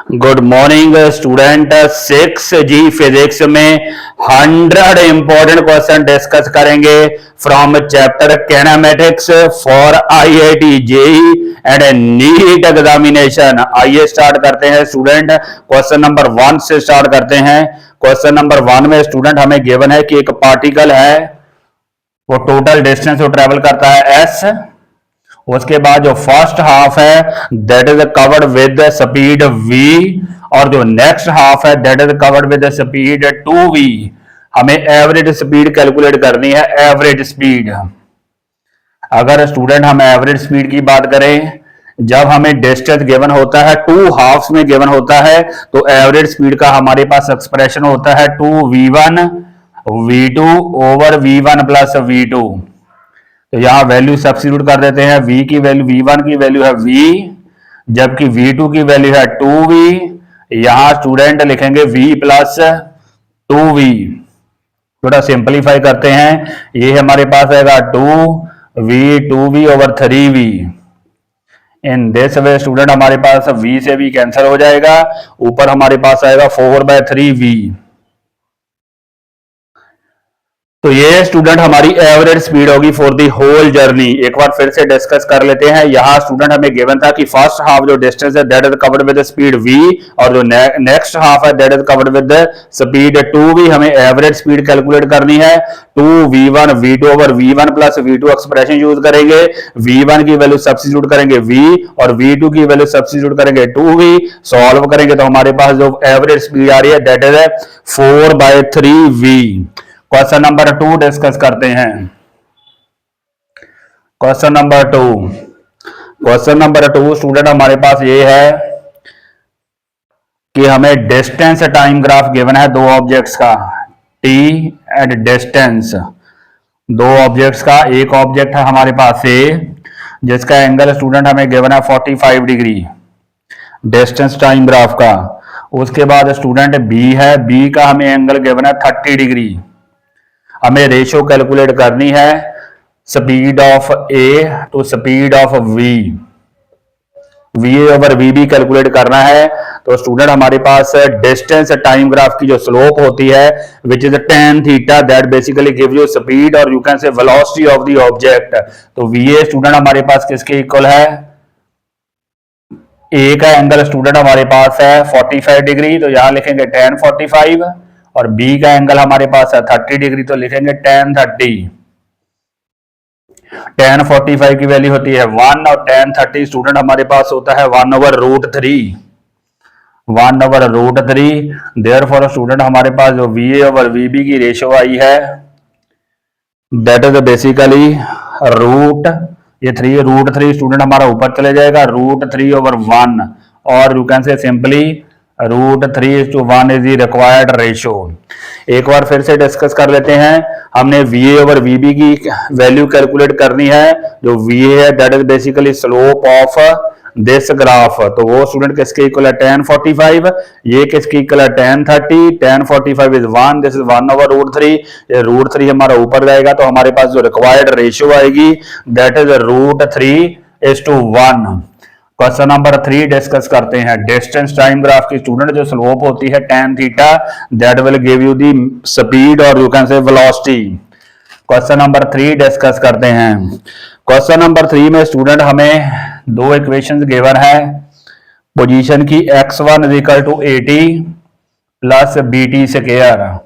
Good morning student. 6G physics में 100 important question discuss करेंगे from chapter kinematics for IIT JEE and NEET examination. आइए start करते हैं student. Question number 1 से start करते हैं। क्वेश्चन नंबर 1 में स्टूडेंट हमें गिवन है कि एक पार्टिकल है, वो टोटल डिस्टेंस जो ट्रेवल करता है s। उसके बाद जो फर्स्ट हाफ है that is covered with speed v, और जो नेक्स्ट हाफ है that is covered with speed 2v। हमें एवरेज स्पीड कैलकुलेट करनी है, एवरेज स्पीड। अगर स्टूडेंट हम एवरेज स्पीड की बात करें, जब हमें डिस्टेंस गिवन होता है, टू हाफ्स में गिवन होता है, तो एवरेज स्पीड का हमारे पास एक्सप्रेशन होता है 2v1 v2 over v1 plus v2। तो यहां वैल्यू सब्स्टिट्यूट कर देते हैं। v की वैल्यू, v1 की वैल्यू है v, जबकि v2 की वैल्यू है 2v। यहां स्टूडेंट लिखेंगे v प्लस 2v। थोड़ा सिंपलीफाई करते हैं, ये हमारे पास आएगा 2v 2v over 3v। In this way student हमारे पास v से v कैंसिल हो जाएगा, ऊपर हमारे पास आएगा 4/3v। तो ये स्टूडेंट हमारी एवरेज स्पीड होगी फॉर दी होल जर्नी। एक बार फिर से डिस्कस कर लेते हैं। यहाँ स्टूडेंट हमें गिवन था कि फर्स्ट हाफ जो डिस्टेंस है that is covered with speed v, और जो नेक्स्ट हाफ है that is covered with speed 2v। हमें एवरेज स्पीड कैलकुलेट करनी है। 2v1 v2 over v1 plus v2 expression use करेंगे। v1 की वैल्यू सब्स्टिट्यूट करेंगे v, और v2 की वैल्यू सब्स्टिट्यूट करेंगे 2v। सॉल्व करेंगे तो हमारे पास जो एवरेज स्पीड आ रही है that is 4/3v। Question number 2 discuss करते हैं। Question number 2, question number 2 student हमारे पास ये है कि हमें डिस्टेंस टाइम ग्राफ गिवन है दो ऑब्जेक्ट्स का, t एंड डिस्टेंस। दो ऑब्जेक्ट्स का, एक ऑब्जेक्ट है हमारे पास A, जिसका एंगल स्टूडेंट हमें गिवन है 45 डिग्री, डिस्टेंस टाइम ग्राफ का। उसके बाद स्टूडेंट B है, B का हमें एंगल गिवन है 30 डिग्री। हमें रेशियो कैलकुलेट करनी है speed of A to speed of V। V over V भी कैलकुलेट करना है। तो स्टूडेंट हमारे पास डिस्टेंस टाइम ग्राफ की जो स्लोप होती है विच इज tan थीटा, that basically give you speed और you can say velocity of the object. तो VA स्टूडेंट हमारे पास किसके इक्वल है? A का एंगल स्टूडेंट हमारे पास है 45 डिग्री, तो यहां लिखेंगे tan 45, और B का एंगल हमारे पास है 30 डिग्री, तो लिखेंगे tan 30। tan 45 की वैल्यू होती है 1, और tan 30 स्टूडेंट हमारे पास होता है 1/√3, 1/√3। देयरफॉर स्टूडेंट हमारे पास जो VA ओवर VB की रेशियो आई है दैट इज बेसिकली रूट, ये √3 स्टूडेंट हमारा ऊपर चले जाएगा, √3/1, और यू कैन से simply √3:1 is the required ratio. एक बार फिर से डिस्कस कर लेते हैं। हमने VA ओवर VB की वैल्यू कैलकुलेट करनी है। जो VA है that is basically slope of this graph, तो वो स्टूडेंट किसके इक्वल है? tan 45। ये किसके इक्वल है? tan 30। tan 45 is 1, this is 1/√3। ये √3 हमारा ऊपर जाएगा, तो हमारे पास जो रिक्वायर्ड रेशियो आएगी that is √3:1। Question number 3 discuss करते हैं। डिस्टेंस टाइम ग्राफ की स्टूडेंट जो स्लोप होती है tan थीटा, that will give you the speed और you can say velocity. Question number 3 discuss करते हैं। क्वेश्चन नंबर 3 में स्टूडेंट हमें दो इक्वेशंस गिवन है। पोजीशन की x1 = 80 प्लस bt स्क्वायर,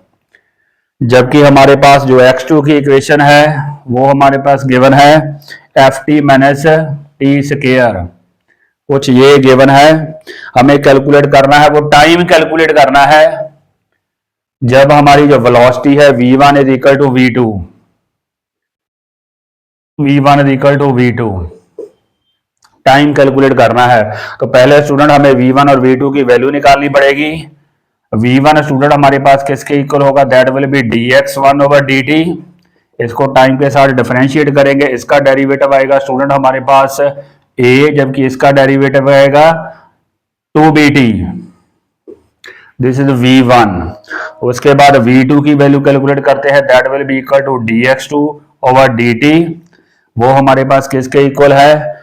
जबकि हमारे पास जो x2 की इक्वेशन है वो हमारे पास गिवन है ft - t स्क्वायर। कुछ ये गिवन है, हमें कैलकुलेट करना है, वो टाइम कैलकुलेट करना है जब हमारी जो वेलोसिटी है v1 = v2, v1 = v2, time calculate करना है। तो पहले स्टूडेंट हमें v1 और v2 की वैल्यू निकालनी पड़ेगी। v1 स्टूडेंट हमारे पास किसके इक्वल होगा? That will B dx1/dt। इसको टाइम के साथ डिफरेंशिएट करेंगे, इसका डेरिवेटिव आएगा स्टूडेंट हमारे पास A, जबकि इसका डेरिवेटिव आएगा 2bt, दिस इज v1। उसके बाद v2 की वैल्यू कैलकुलेट करते हैं, that will be equal to dx2/dt। वो हमारे पास किसके इक्वल है?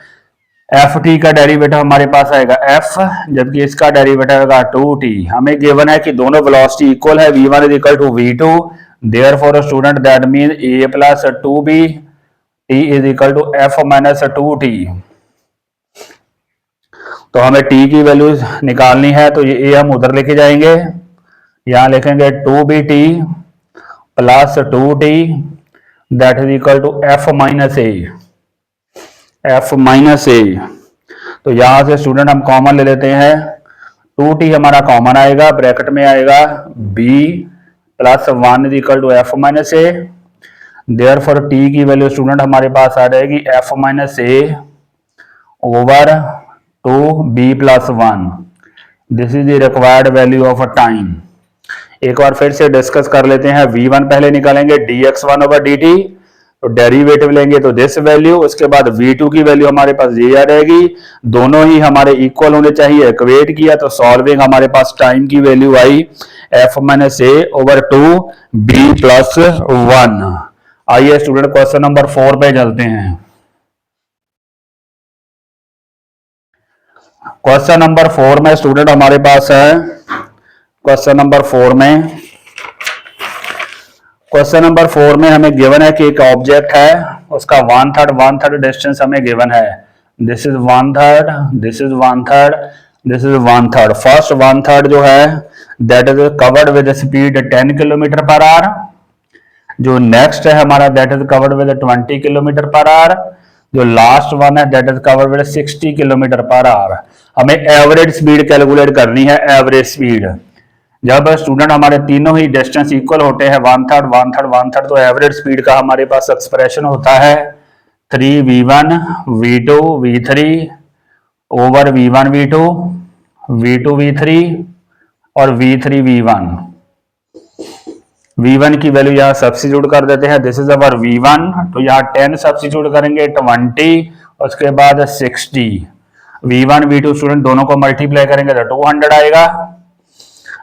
एफ टी का डेरिवेटिव हमारे पास आएगा एफ, जबकि इसका डेरिवेटिव आएगा 2t। हमें गिवन है कि दोनों वेलोसिटी इक्वल है, v1 is equal to v2, therefore student that mean a plus 2b t is equal to f minus 2t। तो हमें t की वैल्यू निकालनी है, तो ये a हम उधर लेके जाएंगे, यहां लिखेंगे 2bt plus 2t that is equal to f minus a, f minus A. तो यहां से स्टूडेंट हम कॉमन ले लेते हैं, 2t हमारा कॉमन आएगा, ब्रैकेट में आएगा b plus 1 is equal to F minus A, therefore t की वैल्यू स्टूडेंट हमारे पास आ जाएगी f minus A over 2b plus 1। This is the required value of time. एक बार फिर से डिस्कस कर लेते हैं, v1 पहले निकालेंगे dx1 ओवर dt, तो डेरिवेटिव लेंगे तो दिस वैल्यू, उसके बाद v2 की वैल्यू हमारे पास ये आ जाएगी, दोनों ही हमारे इक्वल होने चाहिए, इक्वेट किया तो सॉल्विंग हमारे पास टाइम की value I f minus A over 2b plus 1। आइए स्टूडेंट क्वेश्चन नंबर 4 पे चलते हैं। क्वेश्चन नंबर 4 में स्टूडेंट हमारे पास है, क्वेश्चन नंबर 4 में हमें गिवन है कि एक ऑब्जेक्ट है, उसका 1/3 डिस्टेंस हमें गिवन है, this is 1/3, this is 1/3, this is 1/3। First 1/3 जो है that is covered with speed 10 kilometre per our, जो नेक्स्ट है हमारा that is covered with 20 kilometre per our, जो लास्ट वन है that is covered with 60 kilometre per our. हमें average speed calculate करनी है, एवरेज स्पीड। जब स्टूडेंट हमारे तीनों ही डिस्टेंस इक्वल होते हैं 1/3 1/3 1/3, तो एवरेज स्पीड का हमारे पास एक्सप्रेशन होता है 3v1 v2 v3 over v1 v2 v2 v3 और v3 v1। v1 की वैल्यू यहाँ सब्स्टिट्यूट कर देते हैं, दिस इज अवर v1, तो यहाँ 10 सब्स्टिट्यूट करेंगे, 20, उसके बाद 60। v1 v2 स्टूडेंट दोनों को मल्टीप्लाई करेंगे तो 200 आएगा,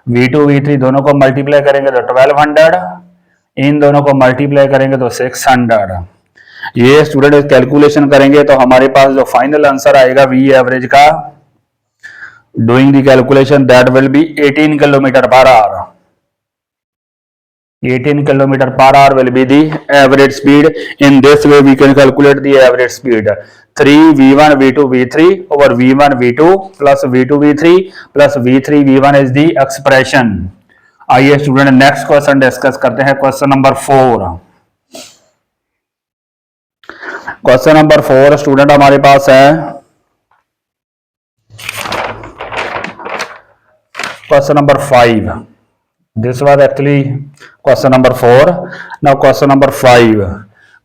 v2 v3 दोनों को मल्टीप्लाई करेंगे तो 1200, इन दोनों को मल्टीप्लाई करेंगे तो 600। ये स्टूडेंट कैलकुलेशन करेंगे तो हमारे पास जो फाइनल आंसर आएगा v एवरेज का, doing the calculation that will B 18 kilometre per our. 18 kilometer per hour will be the average speed. In this way we can calculate the average speed. 3v1 v2 v3 over v1 v2 plus v2 v3 plus v3 v1 is the expression. आइए student next question discuss करते हैं, question number 4। Question number 4 student हमारे पास है, question number 5। This was actually question number 4. Now question number 5.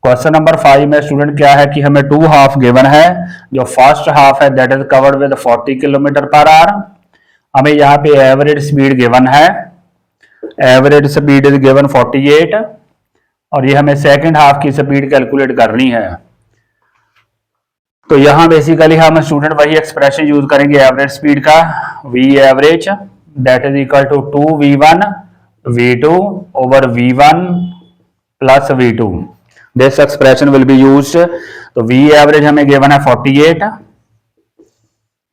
Question number 5 में student क्या है कि हमें 2 हाफ गिवन है, जो फर्स्ट हाफ है that is covered with 40 kilometre per our. हमें यहाँ पे एवरेज स्पीड गिवन है, एवरेज स्पीड इज गिवन 48, और ये हमें सेकंड हाफ की स्पीड कैलकुलेट करनी है। तो यहाँ बेसिकली हम स्टूडेंट वही एक्सप्रेशन यूज करेंगे एवरेज स्पीड का, v average that is equal to 2v1 v2 over v1 plus v2. This expression will be used. तो v average हमें given है 48,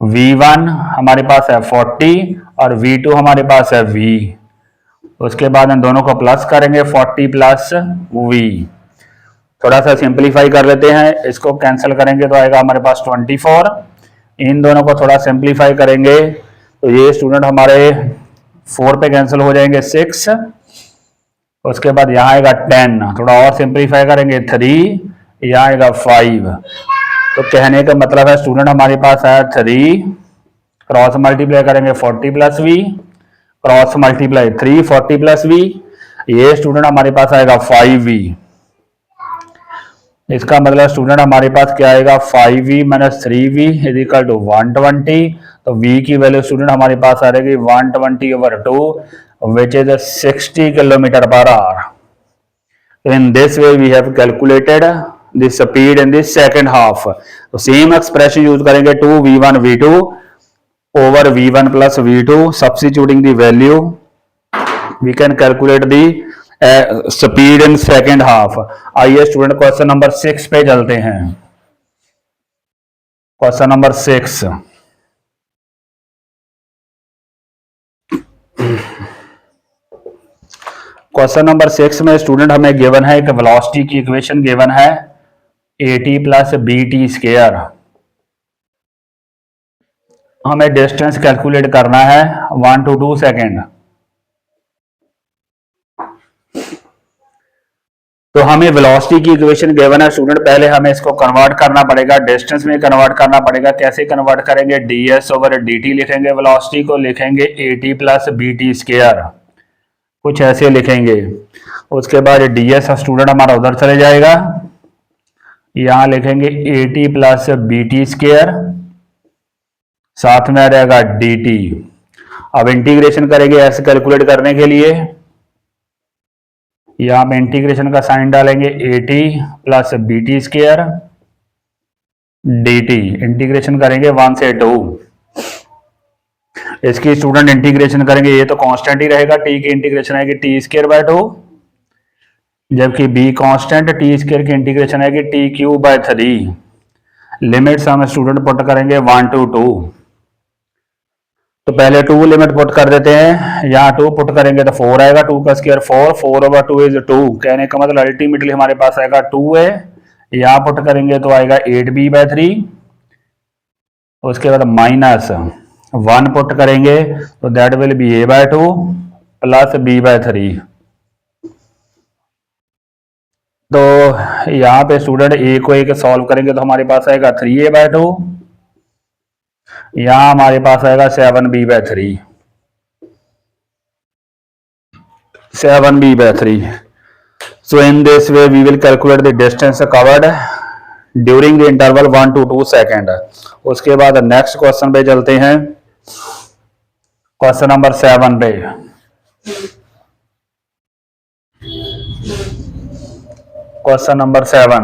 v1 हमारे पास है 40 और v2 हमारे पास है v। उसके बाद हम दोनों को प्लस करेंगे, 40 प्लस v। थोड़ा सा सिंप्लीफाई कर लेते हैं, इसको कैंसिल करेंगे तो आएगा हमारे पास 24। इन दोनों को थोड़ा सिंप्लीफाई करेंगे तो ये स्टूडेंट हमारे 4 पे कैंसिल हो जाएंगे 6, उसके बाद यहाँ आएगा 10, थोड़ा और सिंप्लीफाई करेंगे 3, यहाँ आएगा 5। तो कहने का मतलब है स्टूडेंट हमारे पास आया 3, क्रॉस मल्टीप्लाई करेंगे 40 plus v, cross multiply 3 40 plus v, ये स्टूडेंट हमारे पास आएगा 5v। इसका मतलब स्टूडेंट हमारे पास क्या आएगा 5v minus 3v is equal to 120। तो v की वैल्यू स्टूडेंट हमारे पास आ रहेगी 120 over 2 which is 60 kilometre per hour. तो in this way we have calculated the speed in the second half. तो सेम एक्सप्रेशन यूज करेंगे 2v1 v2 over v1 plus v2, substituting the value we can calculate the speed in second half. आइए student question number 6 पे चलते हैं। Question number 6। Question number 6 में student हमें given है एक वेलोसिटी की इक्वेशन गिवन है AT प्लस BT स्क्वायर। हमें डिस्टेंस कैलकुलेट करना है 1 to 2 सेकेंड। तो हमें वेलोसिटी की इक्वेशन गिवन है स्टूडेंट, पहले हमें इसको कन्वर्ट करना पड़ेगा, डिस्टेंस में कन्वर्ट करना पड़ेगा। कैसे कन्वर्ट करेंगे? ds/dt लिखेंगे, वेलोसिटी को लिखेंगे AT प्लस BT स्क्वायर, कुछ ऐसे लिखेंगे। उसके बाद ds स्टूडेंट हमारा उधर चले जाएगा, यहां लिखेंगे AT प्लस BT स्क्वायर, साथ में आ जाएगा dt। अब इंटीग्रेशन करेंगे ऐसे कैलकुलेट करने के लिए, यहां पे इंटीग्रेशन का साइन डालेंगे AT plus BT square dt। Integration करेंगे 1 से 2। इसकी स्टूडेंट इंटीग्रेशन करेंगे, ये तो कांस्टेंट ही रहेगा, t की इंटीग्रेशन आएगी t²/2, जबकि b कांस्टेंट, t² की इंटीग्रेशन आएगी t³/3। लिमिट्स हम स्टूडेंट पुट करेंगे 1 to 2। तो पहले 2 लिमिट पुट कर देते हैं, यहाँ 2 पुट करेंगे तो 4 आएगा, 2 का स्क्वायर 4, 4/2 इज 2। कहने का मतलब अल्टीमेटली हमारे पास आएगा 2a, यहाँ पुट करेंगे तो आएगा 8b/3। उसके बाद -1 पुट करेंगे तो that will B a/2 plus b/3। तो यहाँ पे स्टूडेंट a को a सॉल्व करेंगे तो हमारे पास आएगा 3a/2, यहां हमारे पास आएगा 7b/3, 7b/3। So in this way we will calculate the distance covered during the interval 1 to 2 second. उसके बाद नेक्स्ट क्वेश्चन पे चलते हैं, क्वेश्चन नंबर 7 पे। Question number 7,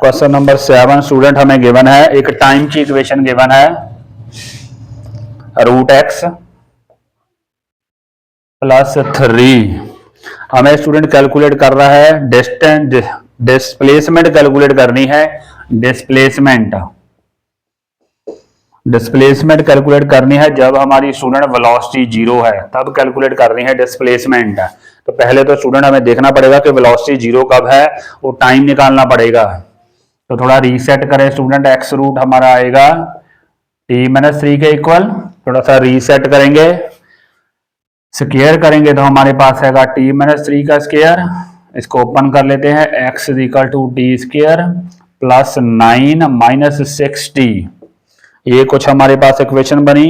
question number 7 student हमें गिवन है एक टाइम की इक्वेशन गिवन है √x प्लस 3। हमें स्टूडेंट कैलकुलेट कर रहा है डिस्टेंस, डिस्प्लेसमेंट कैलकुलेट करनी है, डिस्प्लेसमेंट कैलकुलेट करनी है जब हमारी स्टूडेंट वेलोसिटी 0 है, तब कैलकुलेट करनी है डिस्प्लेसमेंट। तो पहले तो स्टूडेंट हमें देखना पड़ेगा कि वेलोसिटी 0 कब है, वो टाइम निकालना पड़ेगा। तो थोड़ा रीसेट करें स्टूडेंट, x रूट हमारा आएगा t-3 के इक्वल, थोड़ा सा रीसेट करेंगे, स्क्वायर करेंगे तो हमारे पास आएगा t-3 का स्क्वायर। इसको ओपन कर लेते हैं, x = t² प्लस 9 - 6t। ये कुछ हमारे पास इक्वेशन बनी।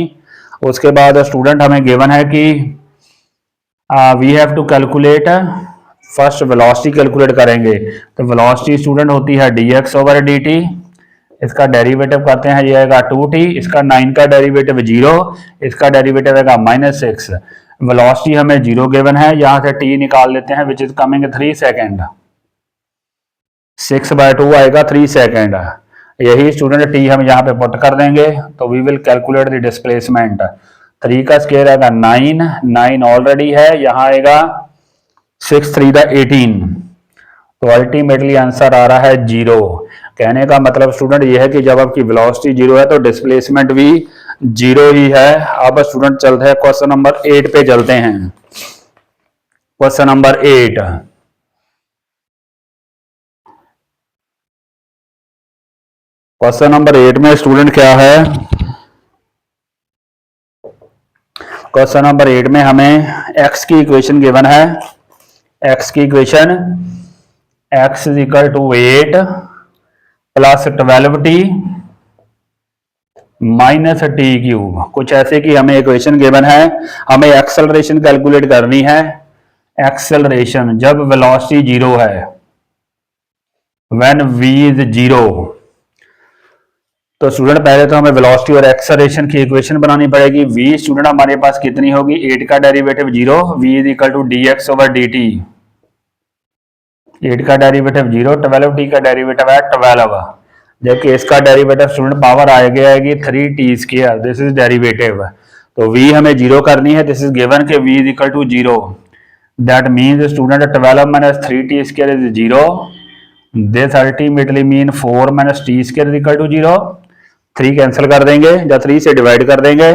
उसके बाद स्टूडेंट हमें गिवन है कि we have to calculate, first velocity calculate करेंगे। तो वेलोसिटी स्टूडेंट होती है dx/dt, इसका डेरिवेटिव करते हैं, ये आएगा 2t, इसका 9 का डेरिवेटिव 0, इसका डेरिवेटिव आएगा -6। वेलोसिटी हमें 0 गिवन है, यहां से t निकाल लेते हैं विच इज कमिंग 3 सेकेंड, 6/2 आएगा 3 सेकेंड। यही स्टूडेंट t हम यहाँ पे पुट कर देंगे तो we will calculate the displacement. 3 का स्क्वायर आएगा 9 ऑलरेडी है, यहाँ आएगा 6 3 18। तो अल्टीमेटली आंसर आ रहा है 0। कहने का मतलब स्टूडेंट ये है कि जब आपकी वेलोसिटी 0 है तो डिस्प्लेसमेंट भी 0 ही है। अब स्टूडेंट चलते हैं क्वेश्चन नंबर 8 पे चलते हैं। क्वेश्चन नंबर 8, क्वेश्चन नंबर 8 में स्टूडेंट क्या है, क्वेश्चन नंबर 8 में हमें x की इक्वेशन गिवन है, x की equation x = 8 plus 12t minus t³, कुछ ऐसे की हमें इक्वेशन गिवन है। हमें एक्सेलरेशन कैलकुलेट करनी है, एक्सेलरेशन जब वेलोसिटी 0 है, व्हेन v इज 0। तो स्टूडेंट पहले तो हमें वेलोसिटी और एक्सेलरेशन की इक्वेशन बनानी पड़ेगी। v स्टूडेंट हमारे पास कितनी होगी, 8 का डेरिवेटिव 0, v = dx/dt, 8 का डेरिवेटिव 0, 12t का डेरिवेटिव है 12, जबकि इसका डेरिवेटिव स्टूडेंट पावर आएगी 3t², दिस इज डेरिवेटिव। तो v हमें 0 करनी है, दिस इज गिवन के v = 0, that means student 12 minus 3t square is 0. This ultimately mean 4 minus T square is equal to 0. 3 cancel कर देंगे या 3 से डिवाइड कर देंगे,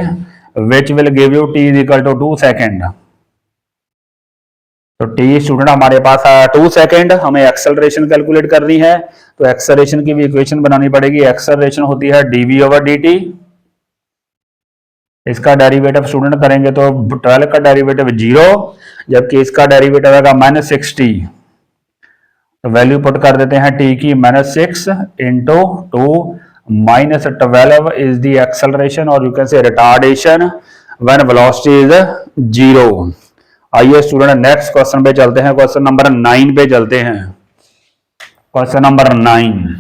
which will give you t is equal to 2 second. तो t student हमारे पास आया 2 सेकेंड. हमें एक्सेलरेशन कैलकुलेट करनी है, तो एक्सेलरेशन की भी इक्वेशन बनानी पड़ेगी. एक्सेलरेशन होती है dv ओवर dt. इसका डेरिवेटिव स्टूडेंट करेंगे तो 12 का डेरिवेटिव 0, जबकि इसका डेरिवेटिव आएगा -60. तो वैल्यू पुट कर देते हैं t की -6 into 2 minus 12 is the acceleration और you can say retardation when velocity is 0. आइए स्टूडेंट नेक्स्ट क्वेश्चन पे चलते हैं. क्वेश्चन नंबर 9 पे चलते हैं. Question number 9.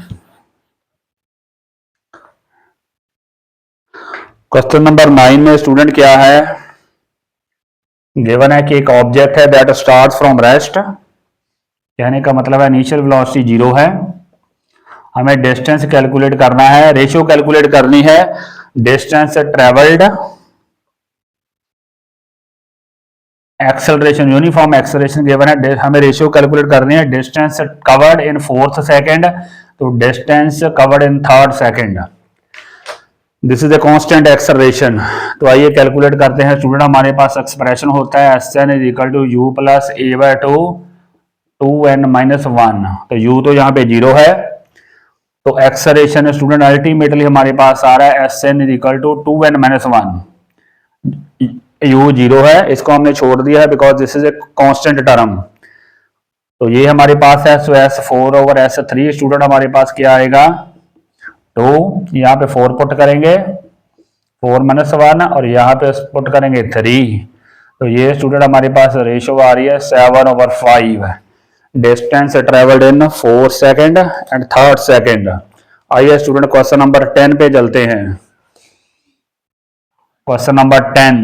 क्वेश्चन नंबर 9 में स्टूडेंट क्या है, गिवन है कि एक ऑब्जेक्ट है दैट स्टार्ट फ्रॉम रेस्ट. कहने का मतलब है इनिशियल वेलोसिटी 0 है. हमें डिस्टेंस कैलकुलेट करना है, रेशियो कैलकुलेट करनी है. Distance travelled, acceleration, uniform acceleration given है. हमें रेशियो कैलकुलेट करनी है. Distance covered in 4th second, तो distance covered in 3rd second. This is a constant acceleration. तो आइए कैलकुलेट करते हैं स्टूडेंट. हमारे पास एक्सप्रेशन होता है Sn is equal to u plus a/2 2n-1. तो u तो यहाँ पे 0 है, तो एक्सेलरेशन स्टूडेंट अल्टीमेटली हमारे पास आ रहा है Sn is equal to 2n-1. u 0 है, इसको हमने छोड़ दिया है because this is a constant term. तो ये हमारे पास है, सो S4 ओवर S3 स्टूडेंट हमारे पास क्या आएगा 2. यहाँ पे 4 पुट करेंगे 4-1 और यहाँ पे पुट करेंगे 3. तो ये स्टूडेंट हमारे पास रेशियो आ रही है 7/5. Distance travelled in 4 second and 3rd second. आइए स्टूडेंट क्वेश्चन नंबर 10 पे चलते हैं. Question number 10.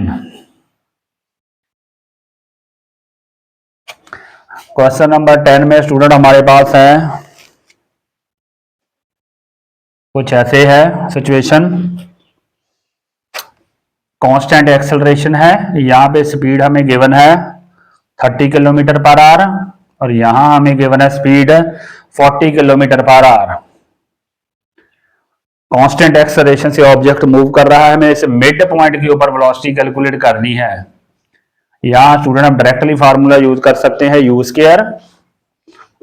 क्वेश्चन नंबर 10 में स्टूडेंट हमारे पास है कुछ ऐसे है सिचुएशन. कांस्टेंट एक्सेलरेशन है, यहाँ पे स्पीड हमें गिवन है 30 किलोमीटर पर आवर और यहाँ हमें गिवन है speed 40 kilometre per our. Constant acceleration से ऑब्जेक्ट मूव कर रहा है. हमें इस मिड पॉइंट के ऊपर वेलोसिटी कैलकुलेट करनी है. यहाँ स्टूडेंट हम डायरेक्टली फार्मूला यूज कर सकते हैं u square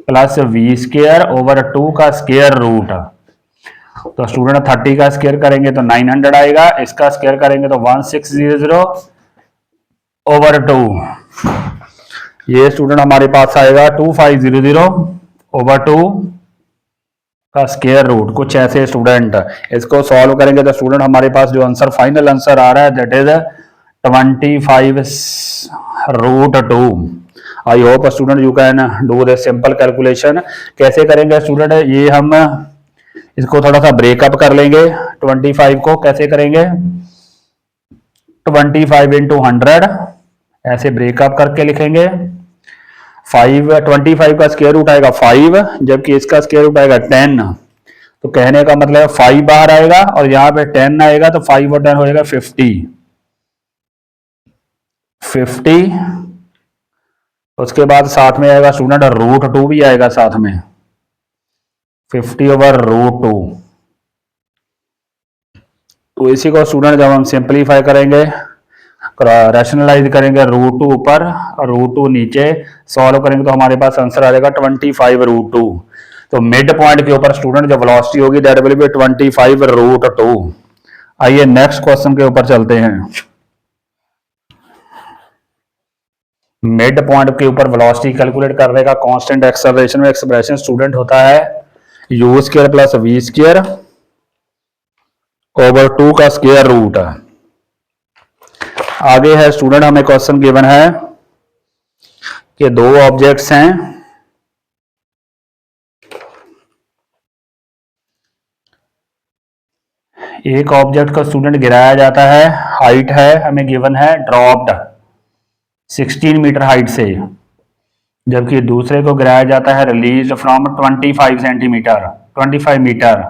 plus v square over 2 का स्क्वायर रूट. तो स्टूडेंट 30 का स्क्वायर करेंगे तो 900 आएगा, इसका स्क्वायर करेंगे तो 1600 ओवर 2. ये स्टूडेंट हमारे पास आएगा 2500 ओवर 2 का स्क्वायर रूट. कुछ ऐसे स्टूडेंट इसको सॉल्व करेंगे तो स्टूडेंट हमारे पास जो आंसर फाइनल आंसर आ रहा है that is 25√2. I hope student you can do the simple calculation. कैसे करेंगे स्टूडेंट, ये हम इसको थोड़ा सा ब्रेकअप कर लेंगे. 25 को कैसे करेंगे 25 इंटू 100 ऐसे ब्रेकअप करके लिखेंगे. 25 का स्क्वायर रूट आएगा 5, जबकि इसका स्क्वायर रूट आएगा 10. तो कहने का मतलब 5 बाहर आएगा और यहाँ पे 10 आएगा, तो 5 और 10 हो जाएगा 50. उसके बाद साथ में आएगा स्टूडेंट √2 भी आएगा साथ में 50/√2. तो इसी को स्टूडेंट जब हम सिंपलीफाई करेंगे रैशनलाइज करेंगे √2 ऊपर और √2 नीचे सॉल्व करेंगे तो हमारे पास आंसर आ जाएगा 25√2. तो मिड पॉइंट के ऊपर स्टूडेंट जो वेलोसिटी होगी दैट विल बी 25√2. आइए नेक्स्ट क्वेश्चन के ऊपर चलते हैं. मिड पॉइंट के ऊपर वेलोसिटी कैलकुलेट करने का कांस्टेंट एक्सेलरेशन में एक्सप्रेशन स्टूडेंट होता है u square plus v square over 2 का स्क्वायर रूट. आगे है स्टूडेंट हमें क्वेश्चन गिवन है कि 2 ऑब्जेक्ट्स हैं. एक ऑब्जेक्ट को स्टूडेंट गिराया जाता है, हाइट है हमें गिवन है ड्रॉप्ड 16 मीटर हाइट से, जबकि दूसरे को गिराया जाता है रिलीज फ्रॉम 25 मीटर.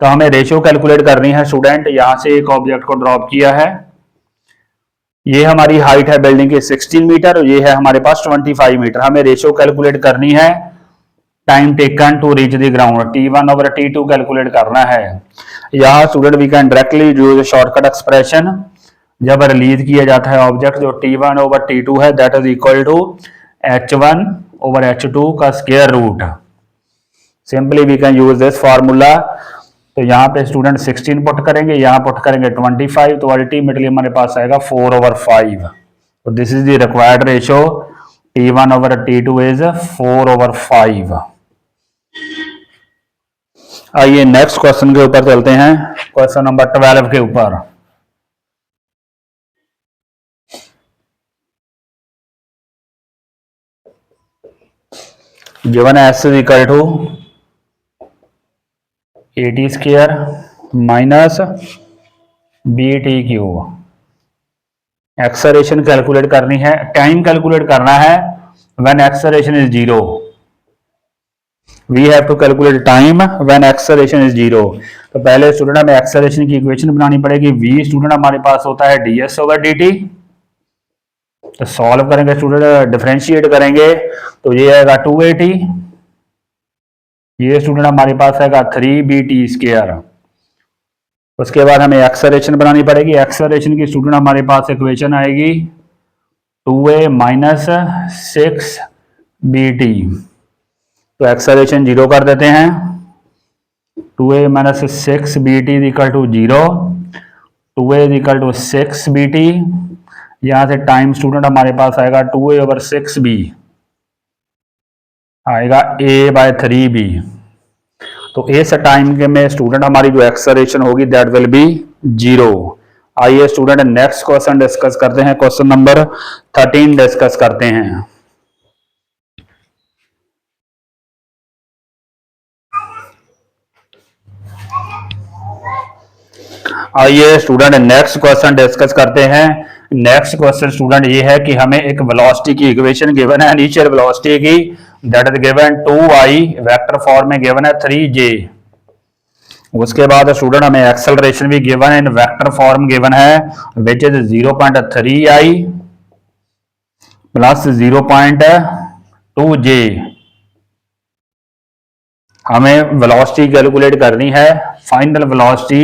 तो हमें रेशियो कैलकुलेट करनी है स्टूडेंट. यहां से एक ऑब्जेक्ट को ड्रॉप किया है ये हमारी हाइट है बिल्डिंग की 16 मीटर और ये है हमारे पास 25 मीटर। हमें रेशियो कैलकुलेट करनी है time taken to reach the ground, T1 over T2 कैलकुलेट करना है। यहाँ student we can directly use shortcut expression. जब रिलीज किया जाता है ऑब्जेक्ट, जो T1 ओवर T2 है that is equal to H1 over H2 का square root. Simply we can use this formula. तो यहाँ पे स्टूडेंट 16 पुट करेंगे, यहाँ पुट करेंगे 25, तो अल्टीमेटली हमारे पास आएगा 4 ओवर 5। तो this is the required ratio, T1 over T2 is 4 over 5। आइए नेक्स्ट क्वेश्चन के ऊपर चलते हैं, क्वेश्चन नंबर 12 के ऊपर। Given S is equal to AT square minus BT cube. Acceleration calculate करनी है, टाइम कैलकुलेट करना है when acceleration is 0। We have to calculate time when acceleration is 0। तो पहले स्टूडेंट हमें एक्सेलरेशन की इक्वेशन बनानी पड़ेगी। v स्टूडेंट हमारे पास होता है ds ओवर dt। तो सॉल्व करेंगे स्टूडेंट, डिफरेंशिएट करेंगे तो ये आएगा 2AT। ये स्टूडेंट हमारे पास आएगा 3BT स्क्वायर। उसके बाद हमें एक्सेलरेशन बनानी पड़ेगी। एक्सेलरेशन की स्टूडेंट हमारे पास इक्वेशन आएगी 2A माइनस 6BT। तो एक्सेलरेशन 0 कर देते हैं। 2A minus 6BT is equal to 0। 2A is equal to 6BT। यहाँ से टाइम स्टूडेंट हमारे पास आएगा 2A ओवर 6B, आएगा A बाय 3B। तो इस टाइम के में स्टूडेंट हमारी जो एक्सेलरेशन होगी दैट विल बी 0। आइए स्टूडेंट नेक्स्ट क्वेश्चन डिस्कस करते हैं, क्वेश्चन नंबर 13 डिस्कस करते हैं। आइए स्टूडेंट नेक्स्ट क्वेश्चन डिस्कस करते हैं। नेक्स्ट क्वेश्चन स्टूडेंट ये है कि हमें एक वेलोसिटी की इक्वेशन गिवन है, इनिशियल वेलोसिटी की, that is given 2i, vector form में गिवन है 3j। उसके बाद स्टूडेंट हमें एक्सेलरेशन भी गिवन है, इन वेक्टर फॉर्म गिवन है which is 0.3i plus 0.2j। हमें वेलोसिटी कैलकुलेट करनी है, final velocity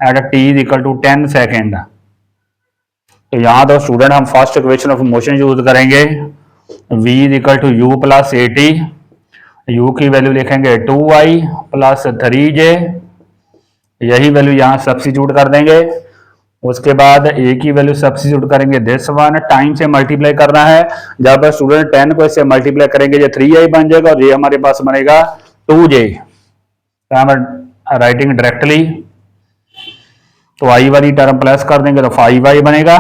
at t is equal to 10 second. तो यहां तो स्टूडेंट हम first equation of motion use करेंगे, v is equal to u plus AT। u की वैल्यू लिखेंगे 2i प्लस 3j, यही वैल्यू यहां सब्स्टिट्यूट कर देंगे। उसके बाद a की वैल्यू सब्स्टिट्यूट करेंगे दिस वन, टाइम से मल्टीप्लाई करना है। जब स्टूडेंट 10 को इससे मल्टीप्लाई करेंगे ये 3i बन जाएगा और ये हमारे पास बनेगा 2j। तो हम राइटिंग डायरेक्टली, तो i वाली टर्म प्लस कर देंगे तो 5i बनेगा,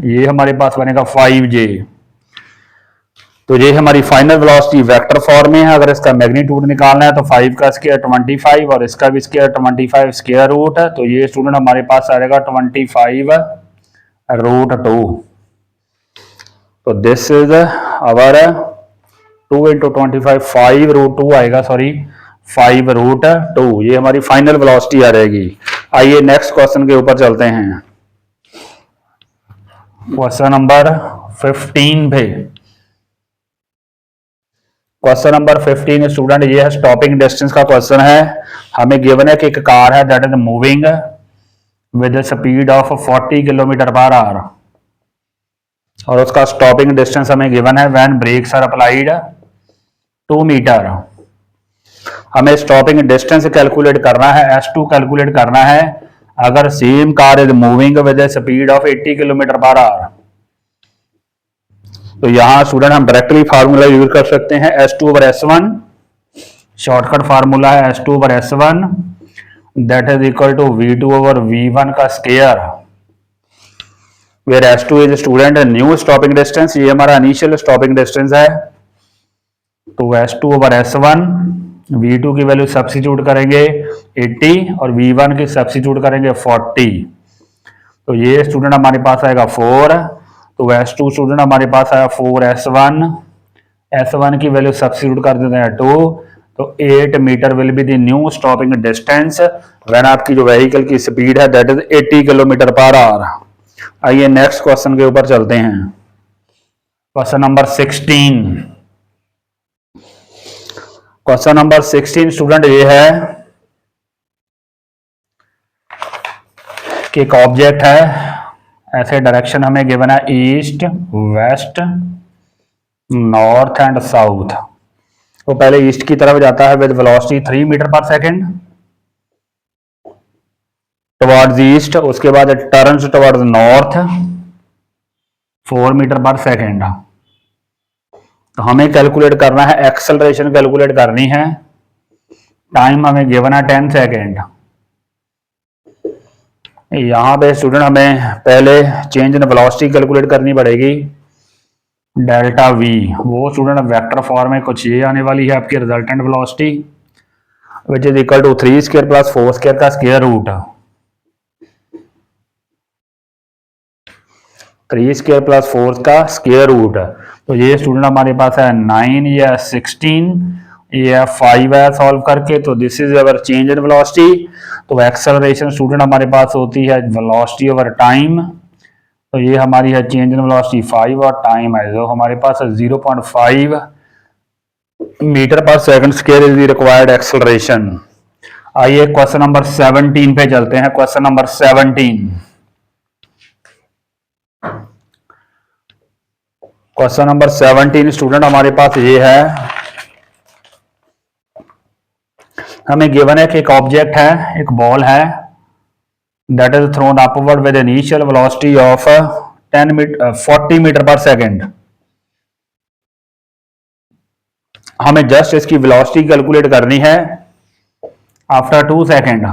ये हमारे पास बनेगा 5j। तो ये हमारी फाइनल वेलोसिटी वेक्टर फॉर्म में है। अगर इसका मैग्नीट्यूड निकालना है तो 5 का स्क्वायर 25 और इसका भी स्क्वायर 25 स्क्वायर रूट है। तो ये स्टूडेंट हमारे पास आएगा 25 रूट 2। तो this is our 2 into 25, 5 root 2 आएगा, सॉरी 5 रूट 2। ये हमारी फाइनल वेलोसिटी आ रहेगी। आइए नेक्स्ट क्वेश्चन के ऊपर चलते हैं, क्वेश्चन नंबर 15 पे। क्वेश्चन नंबर 15 स्टूडेंट ये है स्टॉपिंग डिस्टेंस का क्वेश्चन है। हमें गिवन है कि एक कार है that is moving with speed of 40 kilometre per hour और उसका स्टॉपिंग डिस्टेंस हमें गिवन है when brakes are applied 2 metre. हमें स्टॉपिंग डिस्टेंस कैलकुलेट करना है, S2 कैलकुलेट करना है अगर same car is moving with speed of 80 kilometre per hour. तो यहां स्टूडेंट हम डायरेक्टली फार्मूला यूज कर सकते हैं, S2 over S1। Shortcut formula है S2 over S1 that is equal to V2 over V1 का square, where S2 is student new stopping distance, ये हमारा इनिशियल स्टॉपिंग डिस्टेंस है। तो S2 ओवर S1, V2 की वैल्यू सब्स्टिट्यूट करेंगे 80 और V1 की सब्स्टिट्यूट करेंगे 40। तो ये स्टूडेंट हमारे पास आएगा 4। तो S2 स्टूडेंट हमारे पास आया 4S1, S1 की वैल्यू सब्स्टिट्यूट कर देते हैं 2। तो 8 metre will be the new stopping distance when आपकी जो व्हीकल की स्पीड है that is 80 kilometre per hour. आइए नेक्स्ट क्वेश्चन के ऊपर चलते हैं। Question number 16। Question number 16 student ये है कि एक ऑब्जेक्ट है, ऐसे डायरेक्शन हमें गिवन है east, west, north and south. वो पहले ईस्ट की तरफ जाता है with velocity 3 metre per second towards east, उसके बाद turns towards north 4 metre per second. तो हमें कैलकुलेट करना है, एक्सेलरेशन कैलकुलेट करनी है। टाइम हमें गिवन है 10 सेकेंड। यहाँ पे स्टूडेंट हमें पहले चेंज इन वेलोसिटी कैलकुलेट करनी पड़ेगी, डेल्टा वी। वो स्टूडेंट वेक्टर फॉर्म में कुछ ये आने वाली है आपकी resultant velocity, which is equal to 3 square plus 4 square का स्क्वायर रूट। 3 स्क्वायर प्लस 4 का स्क्वायर रूट। तो ये स्टूडेंट हमारे पास है 9 या 16, ये 5 है सॉल्व करके। तो this is our change in velocity. तो एक्सेलरेशन स्टूडेंट हमारे पास होती है वेलोसिटी ओवर टाइम। तो ये हमारी है चेंज इन वेलोसिटी 5 और टाइम है जो हमारे पास है 0.5 metre per second square is the required acceleration. आइए क्वेश्चन नंबर 17 पे चलते हैं। Question number 17। Question number 17 student हमारे पास ये है, हमें गिवन है कि एक ऑब्जेक्ट है, एक बॉल है, that is thrown upward with initial velocity of 40 metre per second. हमें जस्ट इसकी वेलोसिटी कैलकुलेट करनी है आफ्टर 2 सेकेंड।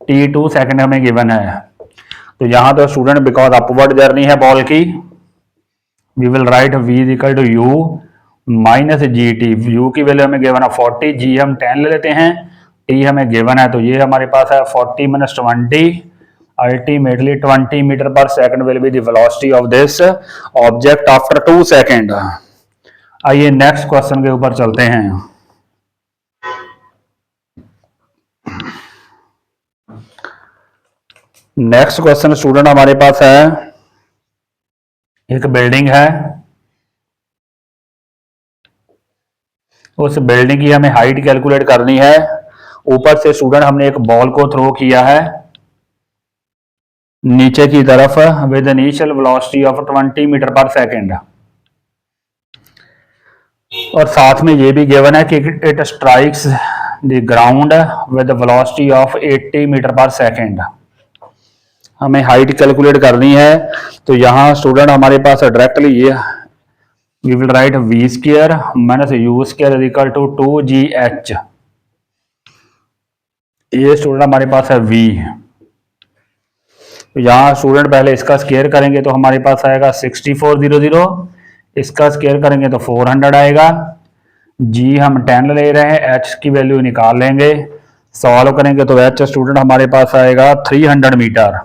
t 2 सेकेंड हमें गिवन है। तो यहां तो स्टूडेंट बिकॉज अपवर्ड जर्नी है बॉल की, we will write v is equal to U minus G T. U की वैल्यू हमें गिवन है 40, जी हम 10 ले लेते हैं, टी हमें गिवन है। तो ये हमारे पास है 40 minus 20, ultimately 20 metre per second will be the velocity of this object after 2 second. आइए नेक्स्ट क्वेश्चन के ऊपर चलते हैं। नेक्स्ट क्वेश्चन स्टूडेंट हमारे पास है, एक बिल्डिंग है, उस बिल्डिंग की हमें हाइट कैलकुलेट करनी है। ऊपर से स्टूडेंट हमने एक बॉल को थ्रो किया है नीचे की तरफ with initial velocity of 20 metre per second, और साथ में ये भी गिवन है कि it strikes the ground with velocity of 80 metre per second. हमें हाइट कैलकुलेट करनी है। तो यहाँ स्टूडेंट हमारे पास डायरेक्टली ये we will write V square minus U square is equal to 2gh। ये स्टूडेंट हमारे पास है v। तो यहाँ स्टूडेंट पहले इसका स्क्वायर करेंगे तो हमारे पास आएगा 6400, इसका स्क्वायर करेंगे तो 400 आएगा। g हम 10 ले रहे हैं, h की वैल्यू निकाल लेंगे, सॉल्व करेंगे तो h स्टूडेंट हमारे पास आएगा 300 metre.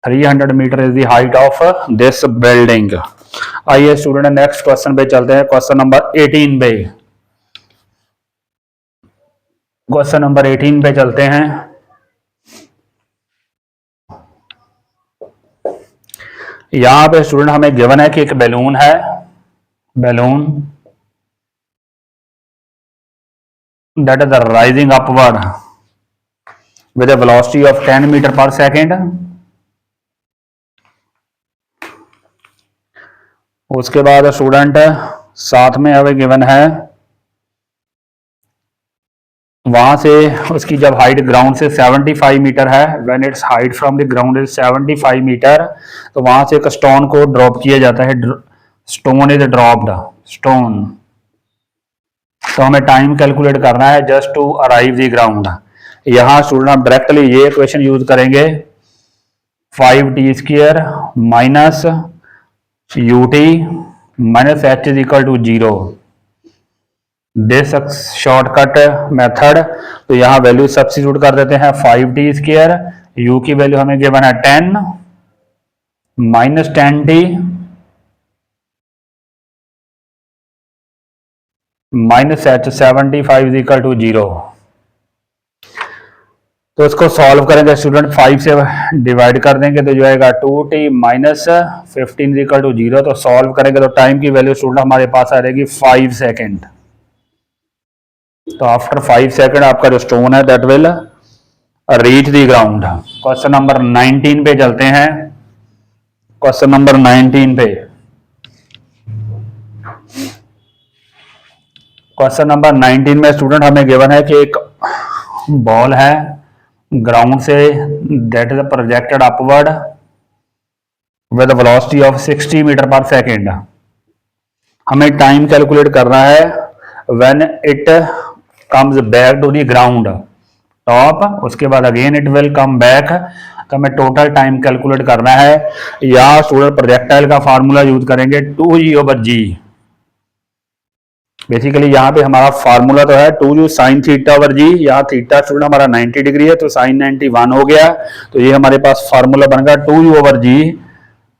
300 metre is the height of this building. आइए स्टूडेंट नेक्स्ट क्वेश्चन पे चलते हैं। क्वेश्चन नंबर 18 पे, क्वेश्चन नंबर 18 पे चलते हैं। यहां पे स्टूडेंट हमें गिवन है कि एक बैलून है, balloon that is rising upward with a velocity of 10 metre per second. उसके बाद स्टूडेंट साथ में हमें गिवन है वहां से उसकी जब हाइट ग्राउंड से 75 मीटर है, when its height from the ground is 75 metre, तो वहां से एक स्टोन को ड्रॉप किया जाता है, स्टोन इज ड्रॉप्ड, स्टोन। तो हमें टाइम कैलकुलेट करना है just to arrive the ground. यहाँ स्टूडेंट हम डायरेक्टली ये इक्वेशन यूज करेंगे, 5t square minus U T minus H is equal to 0, this shortcut method. तो यहाँ वैल्यू सब्स्टिट्यूट कर देते हैं, 5t स्क्वायर, u की वैल्यू हमें गिवन है 10 minus 10t minus H 75 is equal to 0। तो इसको सॉल्व करेंगे स्टूडेंट, 5 से डिवाइड कर देंगे तो जो आएगा 2t माइनस 15 इक्वल टू 0। तो सॉल्व करेंगे तो टाइम की वैल्यू स्टूडेंट हमारे पास आ जाएगी 5 सेकेंड। तो आफ्टर 5 सेकेंड आपका जो स्टोन है that will reach the ground. Question number 19 पे चलते हैं। क्वेश्चन नंबर 19 पे, क्वेश्चन नंबर 19 में स्टूडेंट हमें गिवन है कि एक बॉल है ग्राउंड से, that is projected upward with velocity of 60 metre per second. हमें टाइम कैलकुलेट करना है when it comes back to the ground top, उसके बाद again it will come back. तो हमें टोटल टाइम कैलकुलेट करना है। या स्टूडेंट प्रोजेक्टाइल का फार्मूला यूज करेंगे 2g/g। बेसिकली यहाँ पे हमारा फार्मूला तो है 2u साइन थीटा/g। यहाँ थीटा स्टूडेंट हमारा 90 डिग्री है तो साइन 91 हो गया। तो ये हमारे पास फार्मूला बनेगा 2u/g।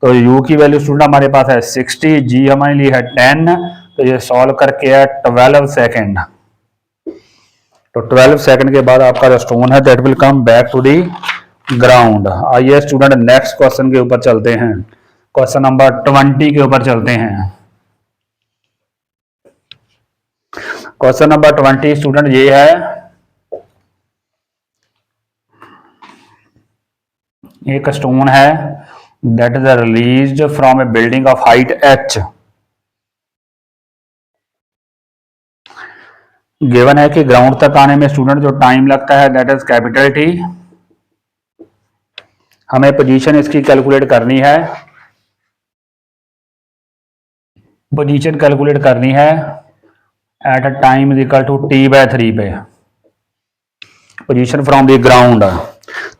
तो u की वैल्यू स्टूडेंट हमारे पास है 60, g हमारे लिए है 10। तो ये सॉल्व करके है 12 सेकेंड। तो 12 सेकेंड के बाद आपका जो स्टोन है that will come back to the ground. आइए स्टूडेंट नेक्स्ट क्वेश्चन के ऊपर चलते हैं। क्वेश्चन नंबर 20 के ऊपर चलते हैं। क्वेश्चन नंबर 20 स्टूडेंट ये है, एक स्टोन है that is released from A building of height h। Given है कि ग्राउंड तक आने में स्टूडेंट जो टाइम लगता है दैट इज कैपिटल T। हमें पोजीशन इसकी कैलकुलेट करनी है। पोजीशन कैलकुलेट करनी है at a time is equal to t/3 पे, पोजीशन फ्रॉम द ग्राउंड।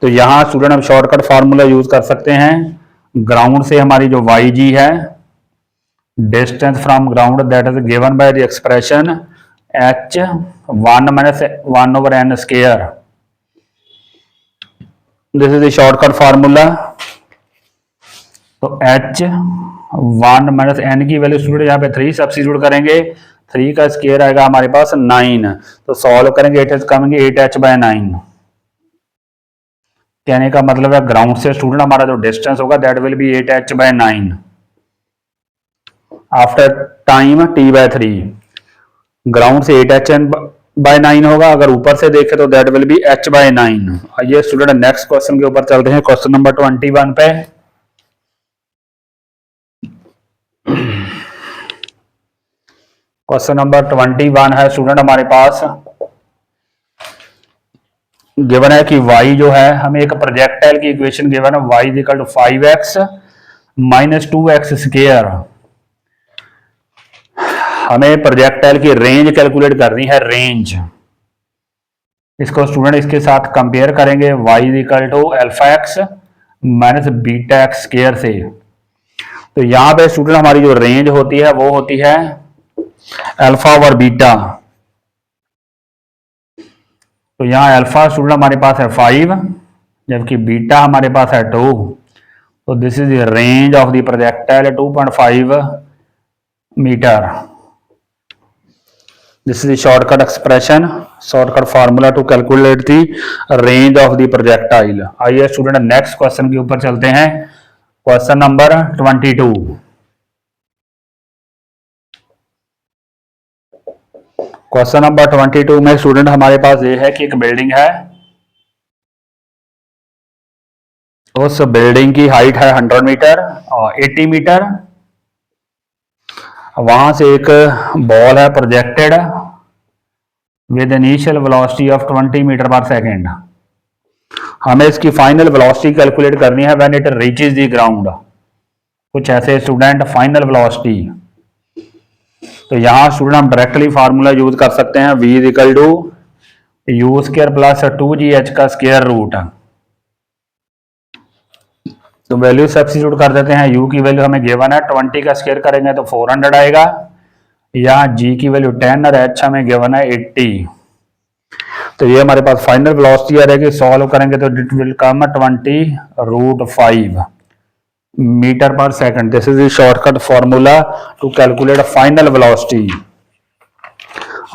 तो यहाँ स्टूडेंट हम शॉर्टकट फार्मूला यूज कर सकते हैं। ग्राउंड से हमारी जो yg है, distance from ground that is given by the expression h 1 - 1/n²। This is the shortcut formula. तो h 1 - n की वैल्यू स्टूडेंट यहाँ पे 3 सब्स्टिट्यूट करेंगे। 3 का स्क्वायर आएगा हमारे पास 9। तो सॉल्व करेंगे 8 कमेंगे 8h/9। कहने का मतलब है ग्राउंड से स्टूडेंट हमारा जो डिस्टेंस होगा that will B 8h/9 after time t/3। Ground से 8h/9 होगा, अगर ऊपर से देखें तो दैट विल बी h/9। आइए स्टूडेंट नेक्स्ट क्वेश्चन के ऊपर चलते हैं। क्वेश्चन नंबर 21 पे, क्वेश्चन नंबर 21 है स्टूडेंट हमारे पास। गिवन है कि y जो है, हमें एक प्रोजेक्टाइल की इक्वेशन गिवन है y equal to 5x - 2x²। हमें प्रोजेक्टाइल की रेंज कैलकुलेट करनी है, रेंज। इसको स्टूडेंट इसके साथ कंपेयर करेंगे y equal to α(x - βx²) से। तो यहाँ पे स्टूडेंट हमारी जो रेंज होती है वो होती है अल्फा और बीटा। तो यहाँ अल्फा स्टूडेंट हमारे पास है 5 जबकि बीटा हमारे पास है 2। तो this is the range of the projectile 2.5 metre. This is the shortcut expression, shortcut formula to calculate the range of the projectile. आइए स्टूडेंट नेक्स्ट क्वेश्चन के ऊपर चलते हैं। Question number 22। क्वेश्चन नंबर 22 में स्टूडेंट हमारे पास ये है कि एक बिल्डिंग है, उस बिल्डिंग की हाइट है 100 मीटर और 80 मीटर। वहां से एक बॉल है projected with initial velocity of 20 metre per second. हमें इसकी फाइनल वेलोसिटी कैलकुलेट करनी है when it reaches the ground. कुछ ऐसे स्टूडेंट फाइनल वेलोसिटी। तो यहाँ स्टूडेंट हम डायरेक्टली फार्मूला यूज कर सकते हैं v equal to u² plus 2gh²। तो वैल्यू सब्स्टिट्यूट कर देते हैं। u की वैल्यू हमें गिवन है 20 का स्क्वायर करेंगे तो 400 आएगा। यहाँ g की वैल्यू 10 और h हमें गिवन है 80। तो ये हमारे पास फाइनल वेलोसिटी आ रहेगी। सॉल्व करेंगे तो it will come 20√5 metre per second. This is the shortcut formula to calculate final velocity.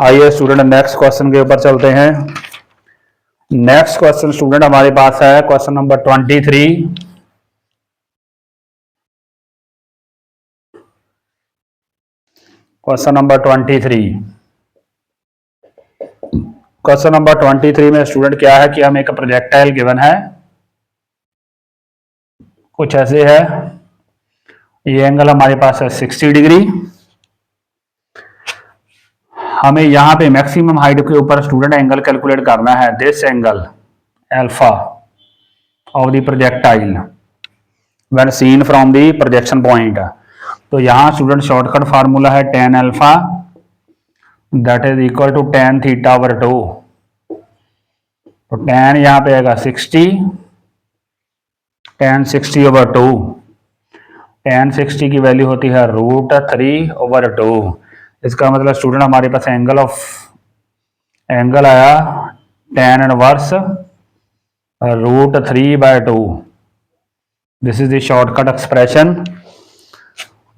आइए स्टूडेंट नेक्स्ट क्वेश्चन के ऊपर चलते हैं। नेक्स्ट क्वेश्चन स्टूडेंट हमारे पास है question number 23। Question number 23। Question number 23 में स्टूडेंट क्या है कि हमें एक प्रोजेक्टाइल गिवन है, कुछ ऐसे है। ये एंगल हमारे पास है 60 डिग्री। हमें यहाँ पे मैक्सिमम हाइट के ऊपर स्टूडेंट एंगल कैलकुलेट करना है, this angle alpha of the projectile when seen from the projection point. तो यहाँ स्टूडेंट शॉर्टकट फार्मूला है tan alpha that is equal to tan theta over 2। तो tan यहाँ पे आएगा 60, tan 60 ओवर 2। tan 60 की वैल्यू होती है √3 ओवर 2। इसका मतलब स्टूडेंट हमारे पास एंगल आया tan inverse √3/2। This is the shortcut expression.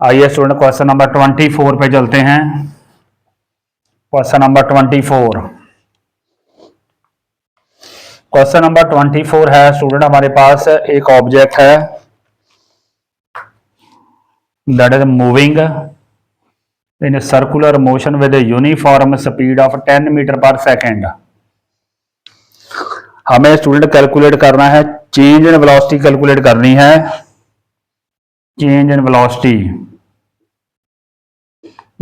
आइए स्टूडेंट क्वेश्चन नंबर 24 पे चलते हैं। Question number 24। क्वेश्चन नंबर 24 है स्टूडेंट हमारे पास एक ऑब्जेक्ट है that is moving in a circular motion with a uniform speed of 10 metre per second. हमें student calculate करना है चेंज इन वेलोसिटी, कैलकुलेट करनी है चेंज इन वेलोसिटी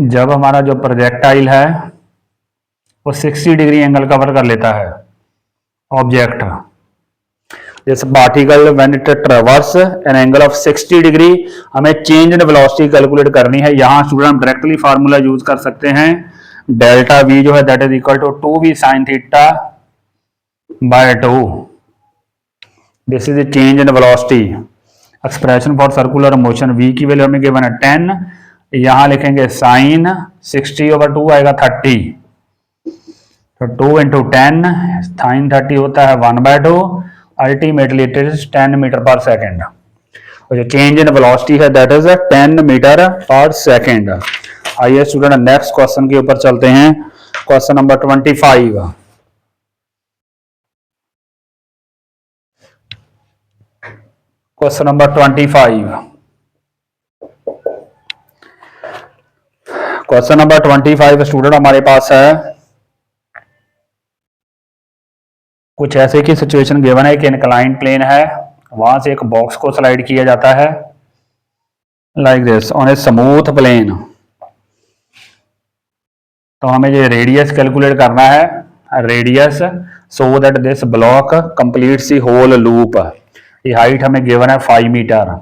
जब हमारा जो प्रोजेक्टाइल है वो 60 डिग्री एंगल कवर कर लेता है object. This particle when it traverse an angle of 60 degree, हमें चेंज इन वेलोसिटी कैलकुलेट करनी है। यहां स्टूडेंट हम डायरेक्टली फार्मूला यूज कर सकते हैं, डेल्टा वी जो है that is equal to 2v sin theta by 2। This is the change in velocity expression for circular motion. v की वैल्यू हमें गिवन है 10, यहां लिखेंगे साइन 60 ओवर 2 आएगा 30। तो 2 इंटू 10 साइन 30 होता है 1/2। Ultimately it is 10 metre per second. जो चेंज इन वेलोसिटी है that is 10 metre per second. आइए स्टूडेंट नेक्स्ट क्वेश्चन के ऊपर चलते हैं। Question number 25। Question number 25। Question number 25 student हमारे पास है कुछ ऐसे की सिचुएशन गिवन है कि इंक्लाइंड प्लेन है, वहां से एक बॉक्स को स्लाइड किया जाता है like this on a smooth plane. तो हमें ये रेडियस कैलकुलेट करना है, radius so that this block completes the whole loop. ये हाइट हमें गिवन है 5 मीटर।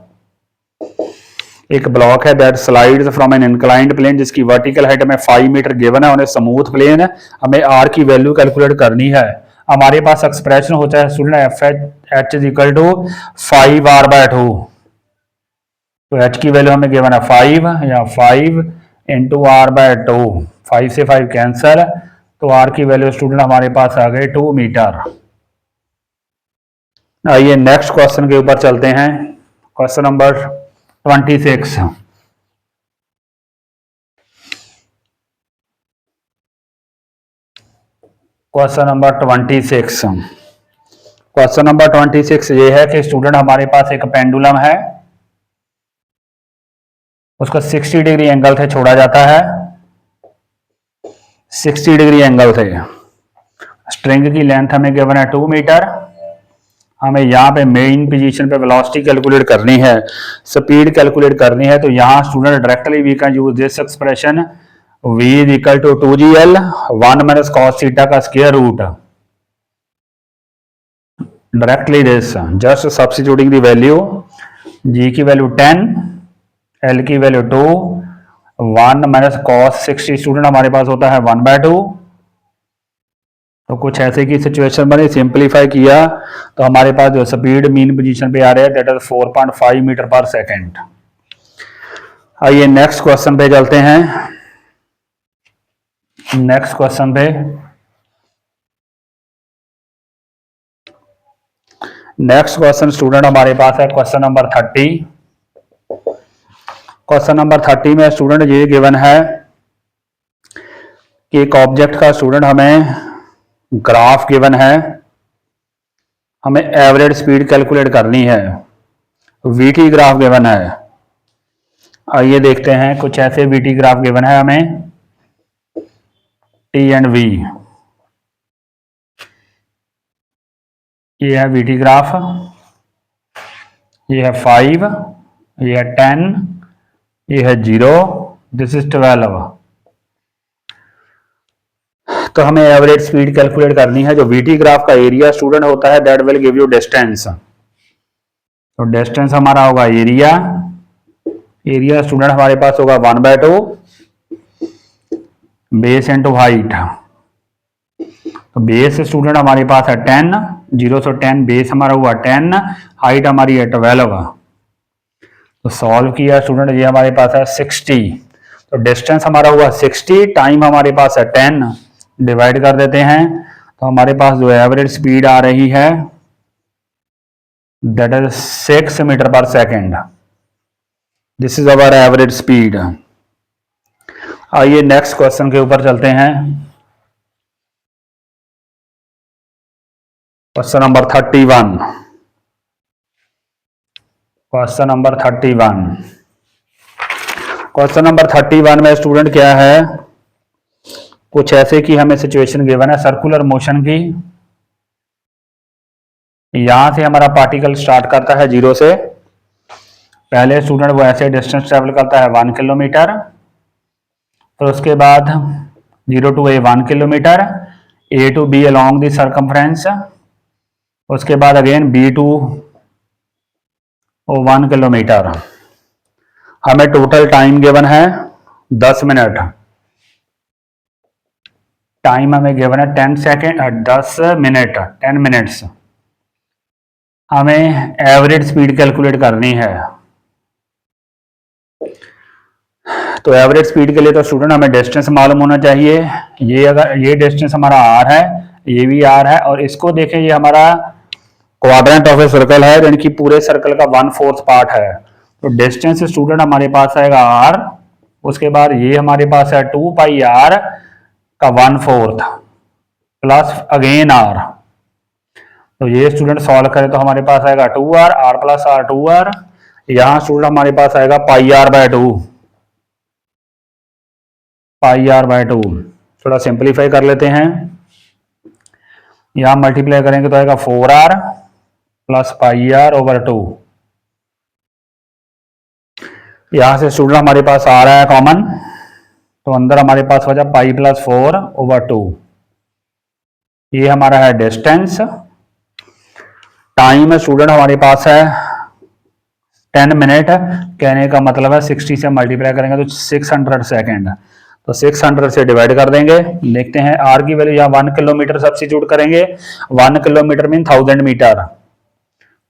एक ब्लॉक है that slides from an inclined plane जिसकी वर्टिकल हाइट हमें 5 मीटर गिवन है ऑन ए स्मूथ प्लेन। हमें आर की वैल्यू कैलकुलेट करनी है। हमारे पास एक्सप्रेशन होता है student H is equal to 5r/2। तो एच की वैल्यू हमें गिवन है 5 या 5 इंटू r/2। 5 से 5 कैंसल, तो आर की वैल्यू स्टूडेंट हमारे पास आ गई 2 मीटर। आइए नेक्स्ट क्वेश्चन के ऊपर चलते हैं। Question number 26। Question number 26। Question number 26 ये है कि स्टूडेंट हमारे पास एक पेंडुलम है, उसको 60 डिग्री एंगल से छोड़ा जाता है, 60 डिग्री एंगल से। स्ट्रिंग की लेंथ हमें गिवन है 2 मीटर। हमें यहाँ पे मेन पोजीशन पे वेलोसिटी कैलकुलेट करनी है, स्पीड कैलकुलेट करनी है। तो यहाँ student directly we can use this expression v is equal to 2gl 1 minus cos theta का square root. Directly this just substituting the value, g की वैल्यू 10, l की वैल्यू 2, 1 माइनस cos 60 स्टूडेंट हमारे पास होता है 1/2। तो कुछ ऐसे की सिचुएशन बनी, सिंपलीफाई किया तो हमारे पास जो स्पीड मीन पोजीशन पे आ रहा है that is 4.5 metre per second. आइए नेक्स्ट क्वेश्चन पे चलते हैं। नेक्स्ट क्वेश्चन पे नेक्स्ट क्वेश्चन स्टूडेंट हमारे पास है क्वेश्चन नंबर 30। क्वेश्चन नंबर 30 में स्टूडेंट ये गिवन है कि एक ऑब्जेक्ट का स्टूडेंट हमें ग्राफ गिवन है हमें एवरेज स्पीड कैलकुलेट करनी है। वीटी ग्राफ गिवन है। आइए देखते हैं, कुछ ऐसे वीटी ग्राफ गिवन है हमें, टी एंड वी। ये है वीटी ग्राफ, ये है 5, ये है 10, ये है 0, दिस इज 12। तो हमें एवरेज स्पीड कैलकुलेट करनी है। जो वीटी ग्राफ का एरिया स्टूडेंट होता है that will give you distance. तो डिस्टेंस हमारा होगा एरिया। एरिया स्टूडेंट हमारे पास होगा 1/2 बेस इंटू हाइट। तो बेस स्टूडेंट हमारे पास है 10, 0 से 10, बेस हमारा हुआ 10, हाइट हमारी है 12। तो सॉल्व किया स्टूडेंट, ये हमारे पास है 60। तो डिस्टेंस हमारा हुआ 60, टाइम हमारे पास है 10, डिवाइड कर देते हैं। तो हमारे पास जो एवरेज स्पीड आ रही है that is 6 metre per second. This is our average speed. आइए नेक्स्ट क्वेश्चन के ऊपर चलते हैं। Question number 31। Question number 31। Question number 31 में स्टूडेंट क्या है, कुछ ऐसे की हमें सिचुएशन गिवन है सर्कुलर मोशन की। यहां से हमारा पार्टिकल स्टार्ट करता है 0 से। पहले स्टूडेंट वो ऐसे डिस्टेंस ट्रेवल करता है 1 किलोमीटर, फिर उसके बाद 0 to A 1 kilometre, A to B along the circumference, उसके बाद again B to O 1 kilometre. हमें टोटल टाइम गिवन है 10 मिनट। टाइम हमें गिवन है 10 सेकेंड, 10 मिनट, 10 मिनट्स। हमें एवरेज स्पीड कैलकुलेट करनी है। तो एवरेज स्पीड के लिए तो स्टूडेंट हमें डिस्टेंस मालूम होना चाहिए। ये अगर ये डिस्टेंस हमारा r है, ये भी r है, और इसको देखें ये हमारा क्वाड्रेंट ऑफ ए सर्कल है, यानी कि पूरे सर्कल का 1/4 पार्ट है। तो डिस्टेंस स्टूडेंट हमारे पास आएगा r, उसके बाद ये हमारे पास है 2 पाई r का 1/4 प्लस अगेन r। तो ये स्टूडेंट सॉल्व करें तो हमारे पास आएगा 2r, r plus r 2r। यहां स्टूडेंट हमारे पास आएगा पाई r/2, पाई r/2। थोड़ा सिंप्लीफाई कर लेते हैं, यहां मल्टीप्लाई करेंगे तो आएगा 4r प्लस पाई r/2। यहां से स्टूडेंट हमारे पास आ रहा है कॉमन, तो अंदर हमारे पास हो जाए पाई प्लस 4/2। ये हमारा है डिस्टेंस। टाइम स्टूडेंट हमारे पास है 10 मिनट, कहने का मतलब है 60 से मल्टीप्लाई करेंगे तो 600 सेकेंड। तो 600 से डिवाइड कर देंगे। देखते हैं आर की वैल्यू, यहाँ 1 किलोमीटर सब्स्टिट्यूट करेंगे। 1 kilometre mean 1000 metre,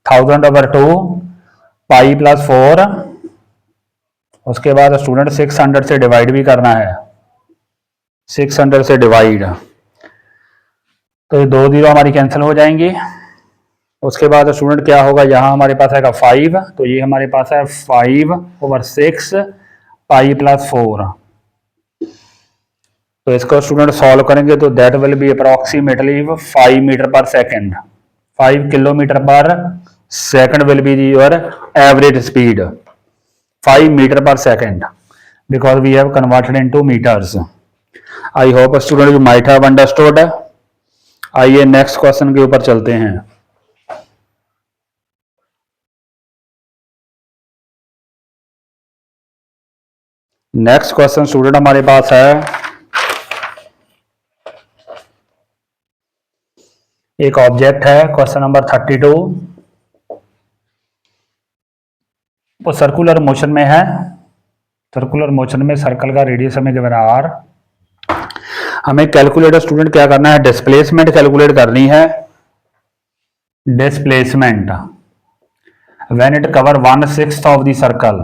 1000/2 pi plus 4। उसके बाद स्टूडेंट 600 से डिवाइड भी करना है, 600 से डिवाइड, तो ये 2 जीरो हमारी कैंसिल हो जाएंगी। उसके बाद स्टूडेंट क्या होगा, यहाँ हमारे पास आएगा 5, तो ये हमारे पास है 5/6 पाई प्लस 4। तो इसको स्टूडेंट सॉल्व करेंगे तो that will be approximately 5 metre per second. 5 kilometre per second will be your average speed, 5 metre per second, because we have converted into metres. I hope student you might have understood. आइए next question के ऊपर चलते हैं। Next question student हमारे पास है, एक object है, क्वेश्चन नंबर 32। वो सर्कुलर मोशन में है। सर्कुलर मोशन में सर्कल का रेडियस हमें गिवन है r। हमें कैलकुलेटर स्टूडेंट क्या करना है, डिस्प्लेसमेंट कैलकुलेट करनी है। Displacement when it cover 1/6 of the circle.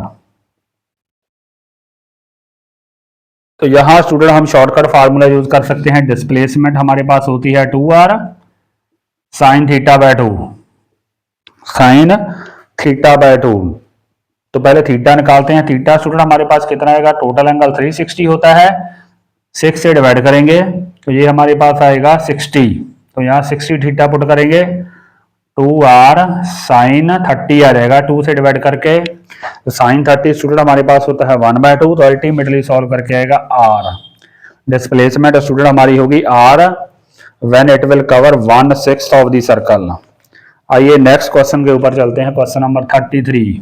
तो यहां स्टूडेंट हम शॉर्टकट फार्मूला यूज कर सकते हैं। डिस्प्लेसमेंट हमारे पास होती है 2r साइन थीटा/2, साइन थीटा/2। तो पहले थीटा निकालते हैं। थीटा स्टूडेंट हमारे पास कितना आएगा, टोटल एंगल 360 होता है, 6 से डिवाइड करेंगे तो ये हमारे पास आएगा 60। तो यहाँ 60 थीटा पुट करेंगे, 2r साइन 30 आ जाएगा, 2 से डिवाइड करके, तो साइन 30 स्टूडेंट हमारे पास होता है 1/2, तो अल्टीमेटली सॉल्व करके आएगा r। डिस्प्लेसमेंट स्टूडेंट हमारी होगी r when it will cover 1/6 of the circle. आइए नेक्स्ट क्वेश्चन के ऊपर चलते हैं, question number 33।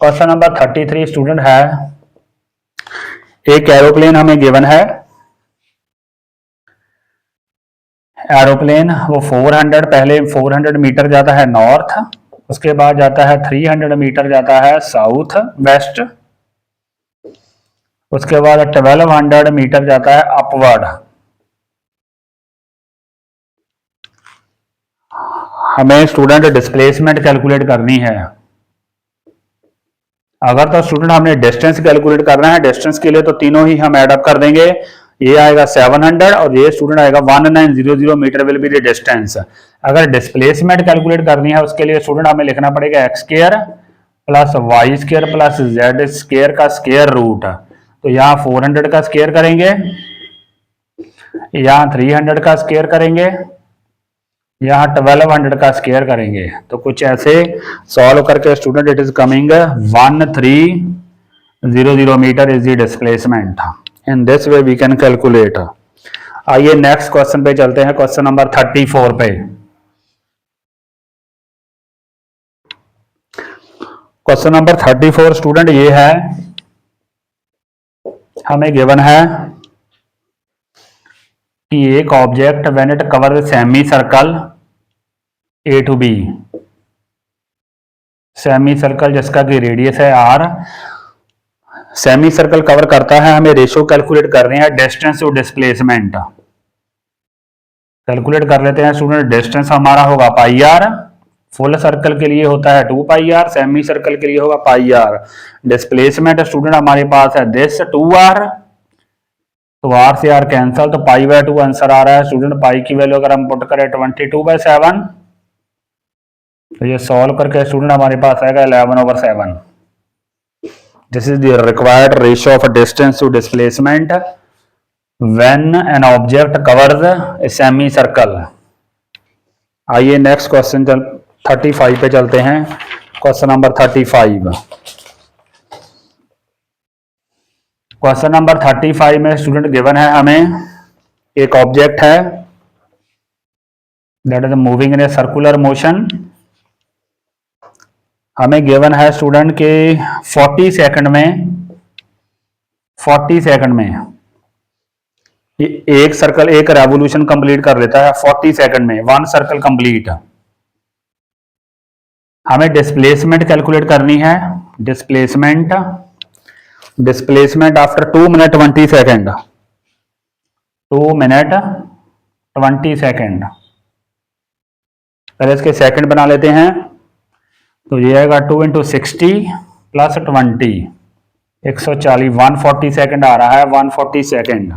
Question number 33 student है, एक एरोप्लेन हमें गिवन है, एरोप्लेन वो 400 पहले 400 मीटर जाता है नॉर्थ, उसके बाद जाता है 300 मीटर जाता है साउथ वेस्ट, उसके बाद 1200 मीटर जाता है अपवर्ड। हमें स्टूडेंट डिस्प्लेसमेंट कैलकुलेट करनी है। अगर तो स्टूडेंट हमने डिस्टेंस कैलकुलेट करना है, डिस्टेंस के लिए तो तीनों ही हम एडअप कर देंगे। ये आएगा 700 और ये स्टूडेंट आएगा 1900 metre will be the distance. अगर डिस्प्लेसमेंट कैलकुलेट करनी है उसके लिए स्टूडेंट हमें लिखना पड़ेगा X square plus Y square plus Z square का स्क्वायर रूट। तो यहाँ 400 का स्क्वायर करेंगे, यहाँ 300 का स्क्वायर करेंगे, यहाँ 1200 का स्क्वायर करेंगे। तो कुछ ऐसे सॉल्व करके student it is coming 1300 metre is the displacement. In this way we can calculate. आइए नेक्स्ट क्वेश्चन पे चलते हैं, क्वेश्चन नंबर 34 पे। क्वेश्चन नंबर 34 स्टूडेंट ये है, हमें गिवन है कि एक object when it cover semi circle A to B, semi circle जिसका कि रेडियस है r, सेमी सर्कल कवर करता है, हमें रेशियो कैलकुलेट करनी है डिस्टेंस टू डिस्प्लेसमेंट। कैलकुलेट कर लेते हैं स्टूडेंट। डिस्टेंस हमारा होगा पाई r, फुल सर्कल के लिए होता है 2 पाई r, सेमी सर्कल के लिए होगा पाई r। डिस्प्लेसमेंट स्टूडेंट हमारे पास है दिस 2r, तो r से r कैंसल, तो पाई/2 आंसर आ रहा है स्टूडेंट। पाई की वैल्यू अगर हम पुट करें 22/7, तो ये सॉल्व करके स्टूडेंट हमारे पास आएगा 11/7। This is the required ratio of distance to displacement when an object covers a semi circle. आइए नेक्स्ट क्वेश्चन 35 पे चलते हैं, क्वेश्चन नंबर 35। क्वेश्चन नंबर 35 में स्टूडेंट गिवन है हमें, एक ऑब्जेक्ट है that is moving in a circular motion. हमें गिवन है स्टूडेंट के 40 सेकंड में एक सर्कल एक रेवोल्यूशन कंप्लीट कर लेता है 40 सेकंड में, 1 सर्कल कंप्लीट। हमें डिस्प्लेसमेंट कैलकुलेट करनी है। Displacement after 2 minute 20 second, 2 minute 20 second. पहले इसके सेकंड बना लेते हैं, तो ये आएगा 2 × 60 प्लस 20, 140, 140 सेकंड आ रहा है, 140 सेकंड।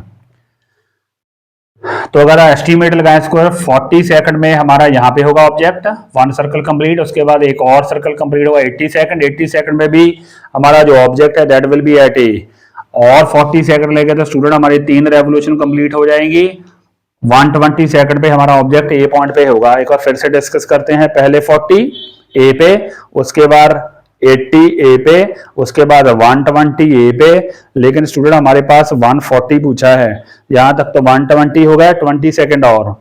तो अगर एस्टीमेट लगाएं इसको, 40 सेकंड में हमारा यहाँ पे होगा ऑब्जेक्ट 1 सर्कल कंप्लीट, उसके बाद एक और सर्कल कंप्लीट होगा 80 सेकंड, 80 सेकंड में भी हमारा जो ऑब्जेक्ट है दैट विल बी एट ए, और 40 सेकंड लेके तो स्टूडेंट हमारी 3 रेवोल्यूशन कंप्लीट हो जाएंगी। 120 सेकंड पे हमारा ऑब्जेक्ट ए पॉइंट पे होगा। एक बार फिर से डिस्कस करते हैं, पहले 40 ए पे, उसके बाद 80 ए पे, उसके बाद 120 ए पे, लेकिन स्टूडेंट हमारे पास 140 पूछा है। यहां तक तो 120 हो गया, 20 सेकंड और,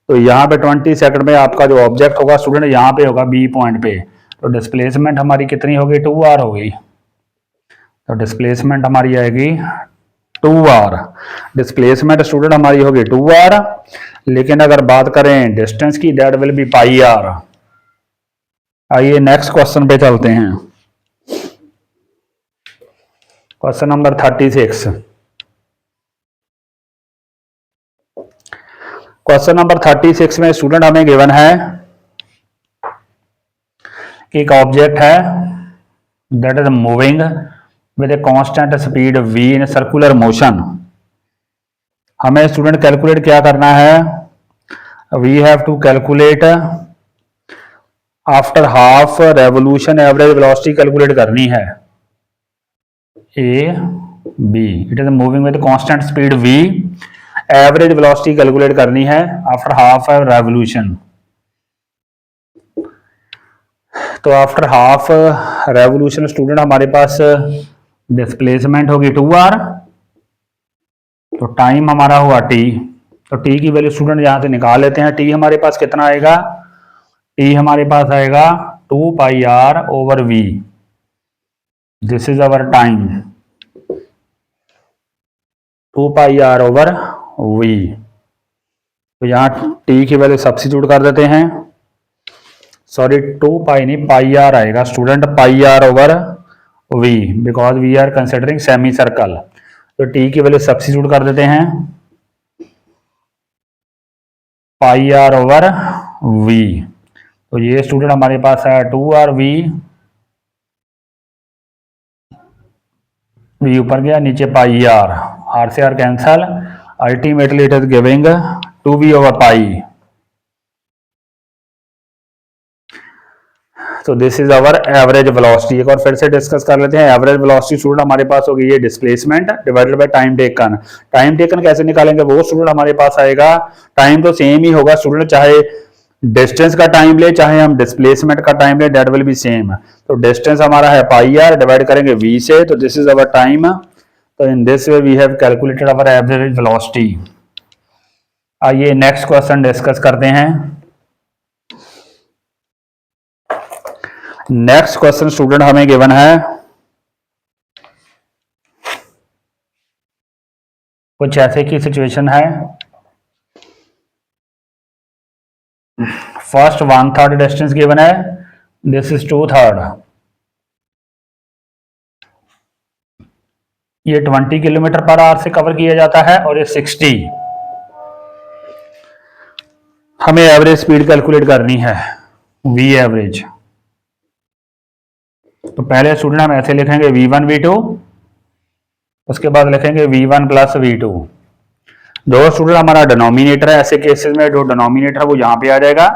तो यहाँ पे 20 सेकंड में आपका जो ऑब्जेक्ट होगा स्टूडेंट यहाँ पे होगा बी पॉइंट पे। तो डिस्प्लेसमेंट हमारी कितनी होगी, 2r हो गई। तो डिस्प्लेसमेंट हमारी आएगी 2r। डिस्प्लेसमेंट स्टूडेंट हमारी होगी 2r, लेकिन अगर बात करें डिस्टेंस की that will B pi r। आइए नेक्स्ट क्वेश्चन पे चलते हैं, क्वेश्चन नंबर 36। क्वेश्चन नंबर 36 में स्टूडेंट हमें गिवन है कि एक ऑब्जेक्ट है that is moving with a constant speed v in circular motion. हमें स्टूडेंट कैलकुलेट क्या करना है, we have to calculate after half revolution average velocity calculate करनी है। A b, it is moving with constant speed v, average velocity calculate करनी है after half revolution. तो after half revolution student हमारे पास डिस्प्लेसमेंट होगी 2r, तो time हमारा हुआ t, तो t की वैल्यू स्टूडेंट यहां से निकाल लेते हैं। t हमारे पास कितना आएगा, t हमारे पास आएगा 2 पाई r over v, this is our time, 2 pi r over v। तो यहाँ t की वैल्यू सब्स्टिट्यूट कर देते हैं, सॉरी 2 पाई नहीं पाई r आएगा student, pi r over v, because we are considering semi circle. तो t की वैल्यू सब्स्टिट्यूट कर देते हैं, पाई r ओवर v। तो ये स्टूडेंट हमारे पास है 2r v, v ऊपर गया, नीचे पाई r से r cancel, ultimately it is giving 2v over pi. तो this is our average velocity. एक और फिर से डिस्कस कर लेते हैं। एवरेज वेलोसिटी स्टूडेंट हमारे पास होगी ये displacement divided by time taken. Time taken कैसे निकालेंगे, वो स्टूडेंट हमारे पास आएगा, टाइम तो सेम ही होगा स्टूडेंट, चाहे डिस्टेंस का टाइम ले चाहे हम डिस्प्लेसमेंट का टाइम ले, दैट विल बी सेम। तो डिस्टेंस हमारा है पाई आर, डिवाइड करेंगे v से, तो दिस इज अवर टाइम। तो in this way we have calculated our average velocity. आइए नेक्स्ट क्वेश्चन डिस्कस करते हैं। नेक्स्ट क्वेश्चन स्टूडेंट हमें गिवन है, कुछ ऐसे की सिचुएशन है, फर्स्ट 1/3 डिस्टेंस गिवन है, दिस इज 2/3, ये 20 किलोमीटर पर आवर से कवर किया जाता है और ये 60। हमें एवरेज स्पीड कैलकुलेट करनी है, v एवरेज। तो पहले स्टूडेंट हम ऐसे लिखेंगे v1 v2, उसके बाद लिखेंगे v1 प्लस v2। जो स्टूडेंट हमारा डिनोमिनेटर है, ऐसे केसेस में जो डिनोमिनेटर है वो यहाँ पे आ जाएगा।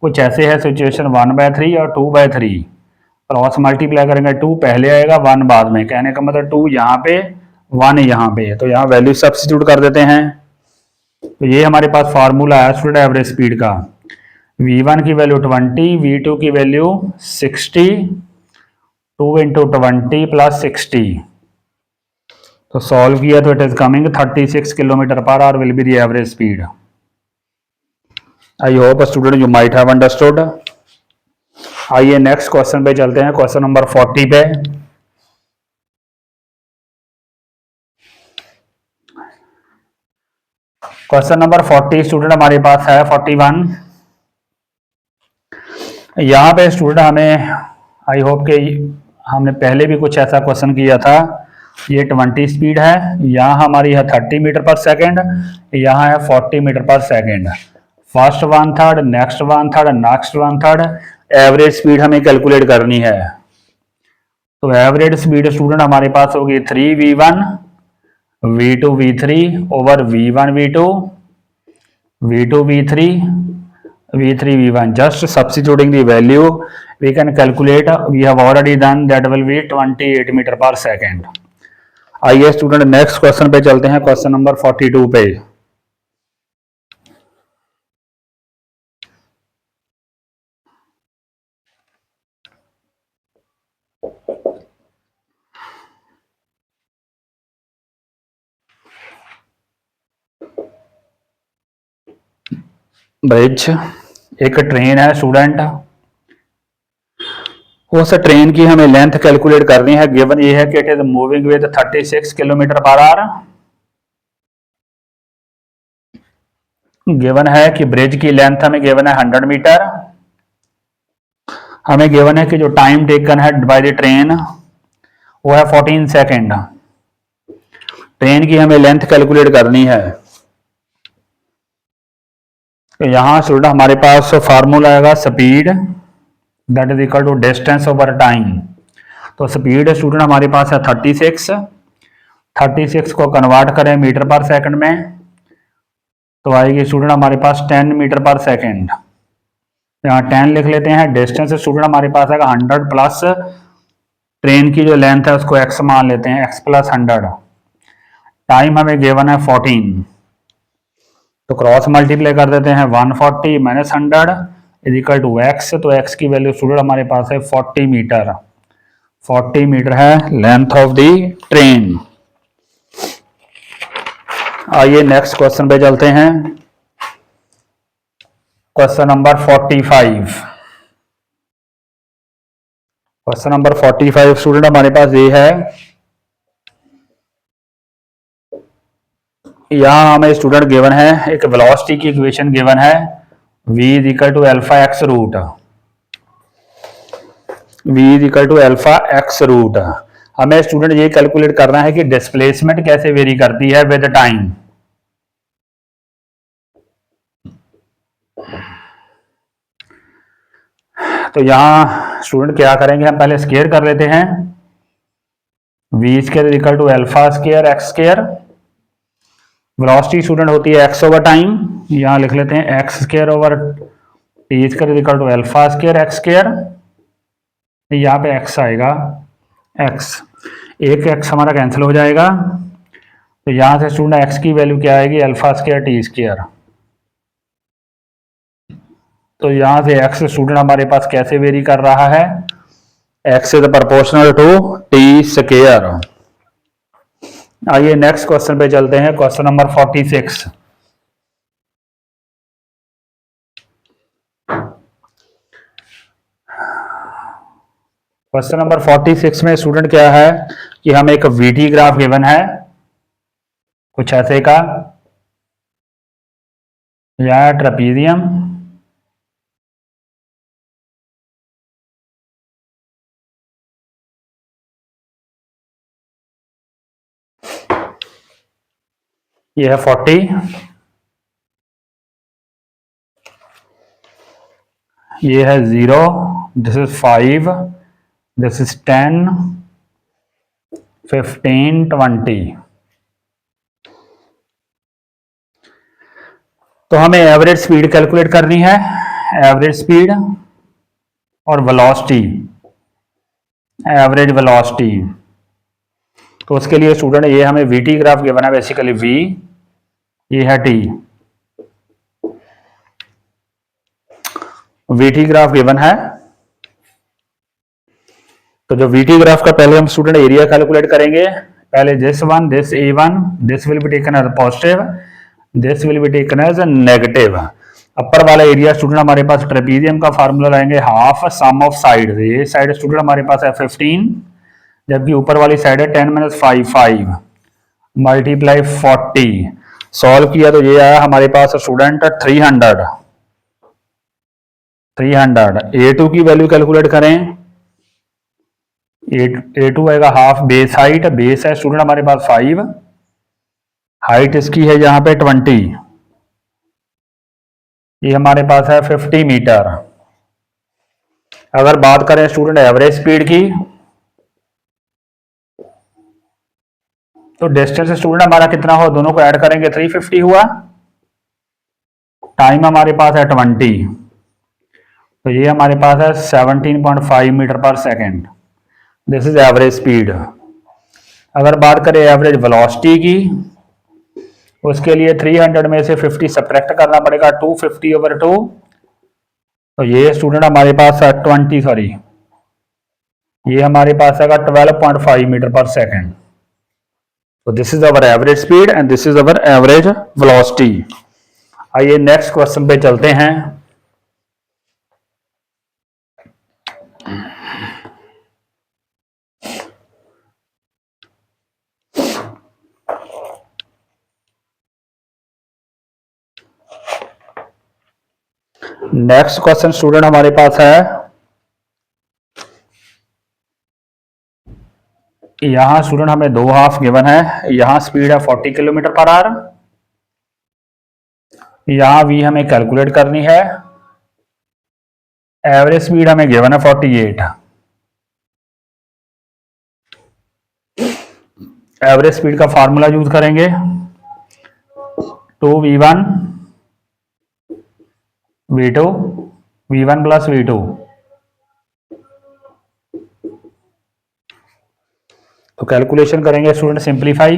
कुछ ऐसे है सिचुएशन 1/3 और 2/3, क्रॉस मल्टीप्लाई करेंगे, 2 पहले आएगा 1 बाद में, कहने का मतलब 2 यहाँ पे 1 यहाँ पे, तो यहाँ वैल्यू सब्स्टिट्यूट कर देते हैं। तो ये हमारे पास फार्मूला है स्टूडेंट एवरेज स्पीड का, v1 की वैल्यू 20, v2 की वैल्यू 60, 2 इंटू 20 प्लस 60। तो सॉल्व किया तो it is coming 36 kilometre per our will be the average speed. I hope student you might have understood. आइए नेक्स्ट क्वेश्चन पे चलते हैं, क्वेश्चन नंबर 40 पे। क्वेश्चन नंबर 40 स्टूडेंट हमारे पास है 41। यहाँ पे स्टूडेंट हमें, आई होप कि हमने पहले भी कुछ ऐसा क्वेश्चन किया था। ये 20 स्पीड है, यहाँ हमारी है 30 मीटर पर सेकेंड, यहाँ है 40 metre per second. First 1/3, next 1/3, next 1/3, average speed हमें कैलकुलेट करनी है। तो एवरेज स्पीड स्टूडेंट हमारे पास होगी 3v1 v2 v3 over v1 v2 v2 v3 v3 v1, just substituting the value we can calculate, we have already done, that will be 28 metre per second. आइए student next question पे चलते हैं, question number 42 पे। Bridge, एक train है student, उस train की हमें लेंथ कैलकुलेट करनी है। गिवन ये है कि it is moving with 36 kilometre per our. Given है कि ब्रिज की लेंथ हमें गिवन है 100 मीटर। हमें गिवन है कि जो टाइम टेकन है बाय द ट्रेन वो है 14 सेकेंड। ट्रेन की हमें लेंथ कैलकुलेट करनी है। तो यहां स्टूडेंट हमारे पास फार्मूला आएगा speed that is equal to distance over time. तो स्पीड स्टूडेंट हमारे पास है 36 को कन्वर्ट करें मीटर पर सेकंड में तो आएगी स्टूडेंट हमारे पास 10 मीटर पर सेकंड। यहाँ 10 लिख लेते हैं। डिस्टेंस स्टूडेंट हमारे पास आएगा 100 प्लस ट्रेन की जो लेंथ है उसको x मान लेते हैं, x + 100। टाइम हमें गिवन है 14, तो क्रॉस मल्टीप्लाई कर देते हैं, 140 - 100 = x। तो x की वैल्यू स्टूडेंट हमारे पास है 40 मीटर। 40 मीटर है लेंथ ऑफ द ट्रेन। आइए नेक्स्ट क्वेश्चन पे चलते हैं। Question number 45। Question number 45 student हमारे पास ये है, यहां हमें स्टूडेंट गिवन है, एक वेलोसिटी की इक्वेशन गिवन है, v = α x root. v = α x root. हमें स्टूडेंट ये कैलकुलेट करना है कि डिस्प्लेसमेंट कैसे वेरी करती है विद टाइम। तो यहां स्टूडेंट क्या करेंगे, हम पहले स्क्वायर कर लेते हैं। v² = α²x²। वेलोसिटी स्टूडेंट होती है x ओवर टाइम, यहां लिख लेते हैं x² ओवर t² = α²x²। यहाँ पे x आएगा, x एक x हमारा कैंसिल हो जाएगा, तो यहाँ से स्टूडेंट x की वैल्यू क्या आएगी, α²t²। तो यहाँ से x स्टूडेंट हमारे पास कैसे वेरी कर रहा है, x is proportional to t²। आइए नेक्स्ट क्वेश्चन पे चलते हैं। Question number 46। क्वेश्चन नंबर 46 में स्टूडेंट क्या है कि हमें एक वीटी ग्राफ गिवन है कुछ ऐसे का, यह ट्रेपीजियम, ये है 40, ये है 0, दिस इज 5, दिस इज 10, 15, 20। तो हमें एवरेज स्पीड कैलकुलेट करनी है, एवरेज स्पीड और वेलोसिटी, एवरेज वेलोसिटी। तो उसके लिए स्टूडेंट ये हमें वीटी ग्राफ गिवन है, बेसिकली v, ये है t, वीटी ग्राफ गिवन है। तो जो वीटी ग्राफ का पहले हम स्टूडेंट एरिया कैलकुलेट करेंगे। पहले this one, this A1, this will be taken as positive, this will be taken as negative. Upper वाला एरिया स्टूडेंट हमारे पास ट्रेपीजियम का फार्मूला लाएंगे हाफ सम ऑफ साइड। ये साइड स्टूडेंट हमारे पास है 15, जबकि ऊपर वाली साइड है 10 - 5, 5 मल्टीप्लाई 40। सॉल्व किया तो ये आया हमारे पास स्टूडेंट 300। A2 की वैल्यू कैलकुलेट करें, A2 आएगा हाफ बेस हाइट, बेस है स्टूडेंट हमारे पास 5, हाइट इसकी है यहाँ पे 20, ये हमारे पास है 50 मीटर। अगर बात करें स्टूडेंट एवरेज स्पीड की, तो डिस्टेंस स्टूडेंट हमारा कितना हो, दोनों को ऐड करेंगे 350 हुआ। टाइम हमारे पास है 20, तो ये हमारे पास है 17.5 metre per second. This is average speed. अगर बात करें एवरेज वेलोसिटी की, उसके लिए 300 में से 50 सब्ट्रैक्ट करना पड़ेगा, 250/2। तो ये स्टूडेंट हमारे पास है 20, सॉरी, ये हमारे पास आएगा 12.5 मीटर पर सेकेंड। तो this is our average speed and this is our average velocity. आइए नेक्स्ट क्वेश्चन पे चलते हैं। नेक्स्ट क्वेश्चन स्टूडेंट हमारे पास है, यहां स्टूडेंट हमें दो हाफ गिवन है, यहां स्पीड है 40 km/h, यहां v हमें कैलकुलेट करनी है, एवरेज स्पीड हमें गिवन है 48। एवरेज स्पीड का फार्मूला यूज करेंगे, 2v1 v2 v1 + v2। तो कैलकुलेशन करेंगे स्टूडेंट, सिंप्लीफाई।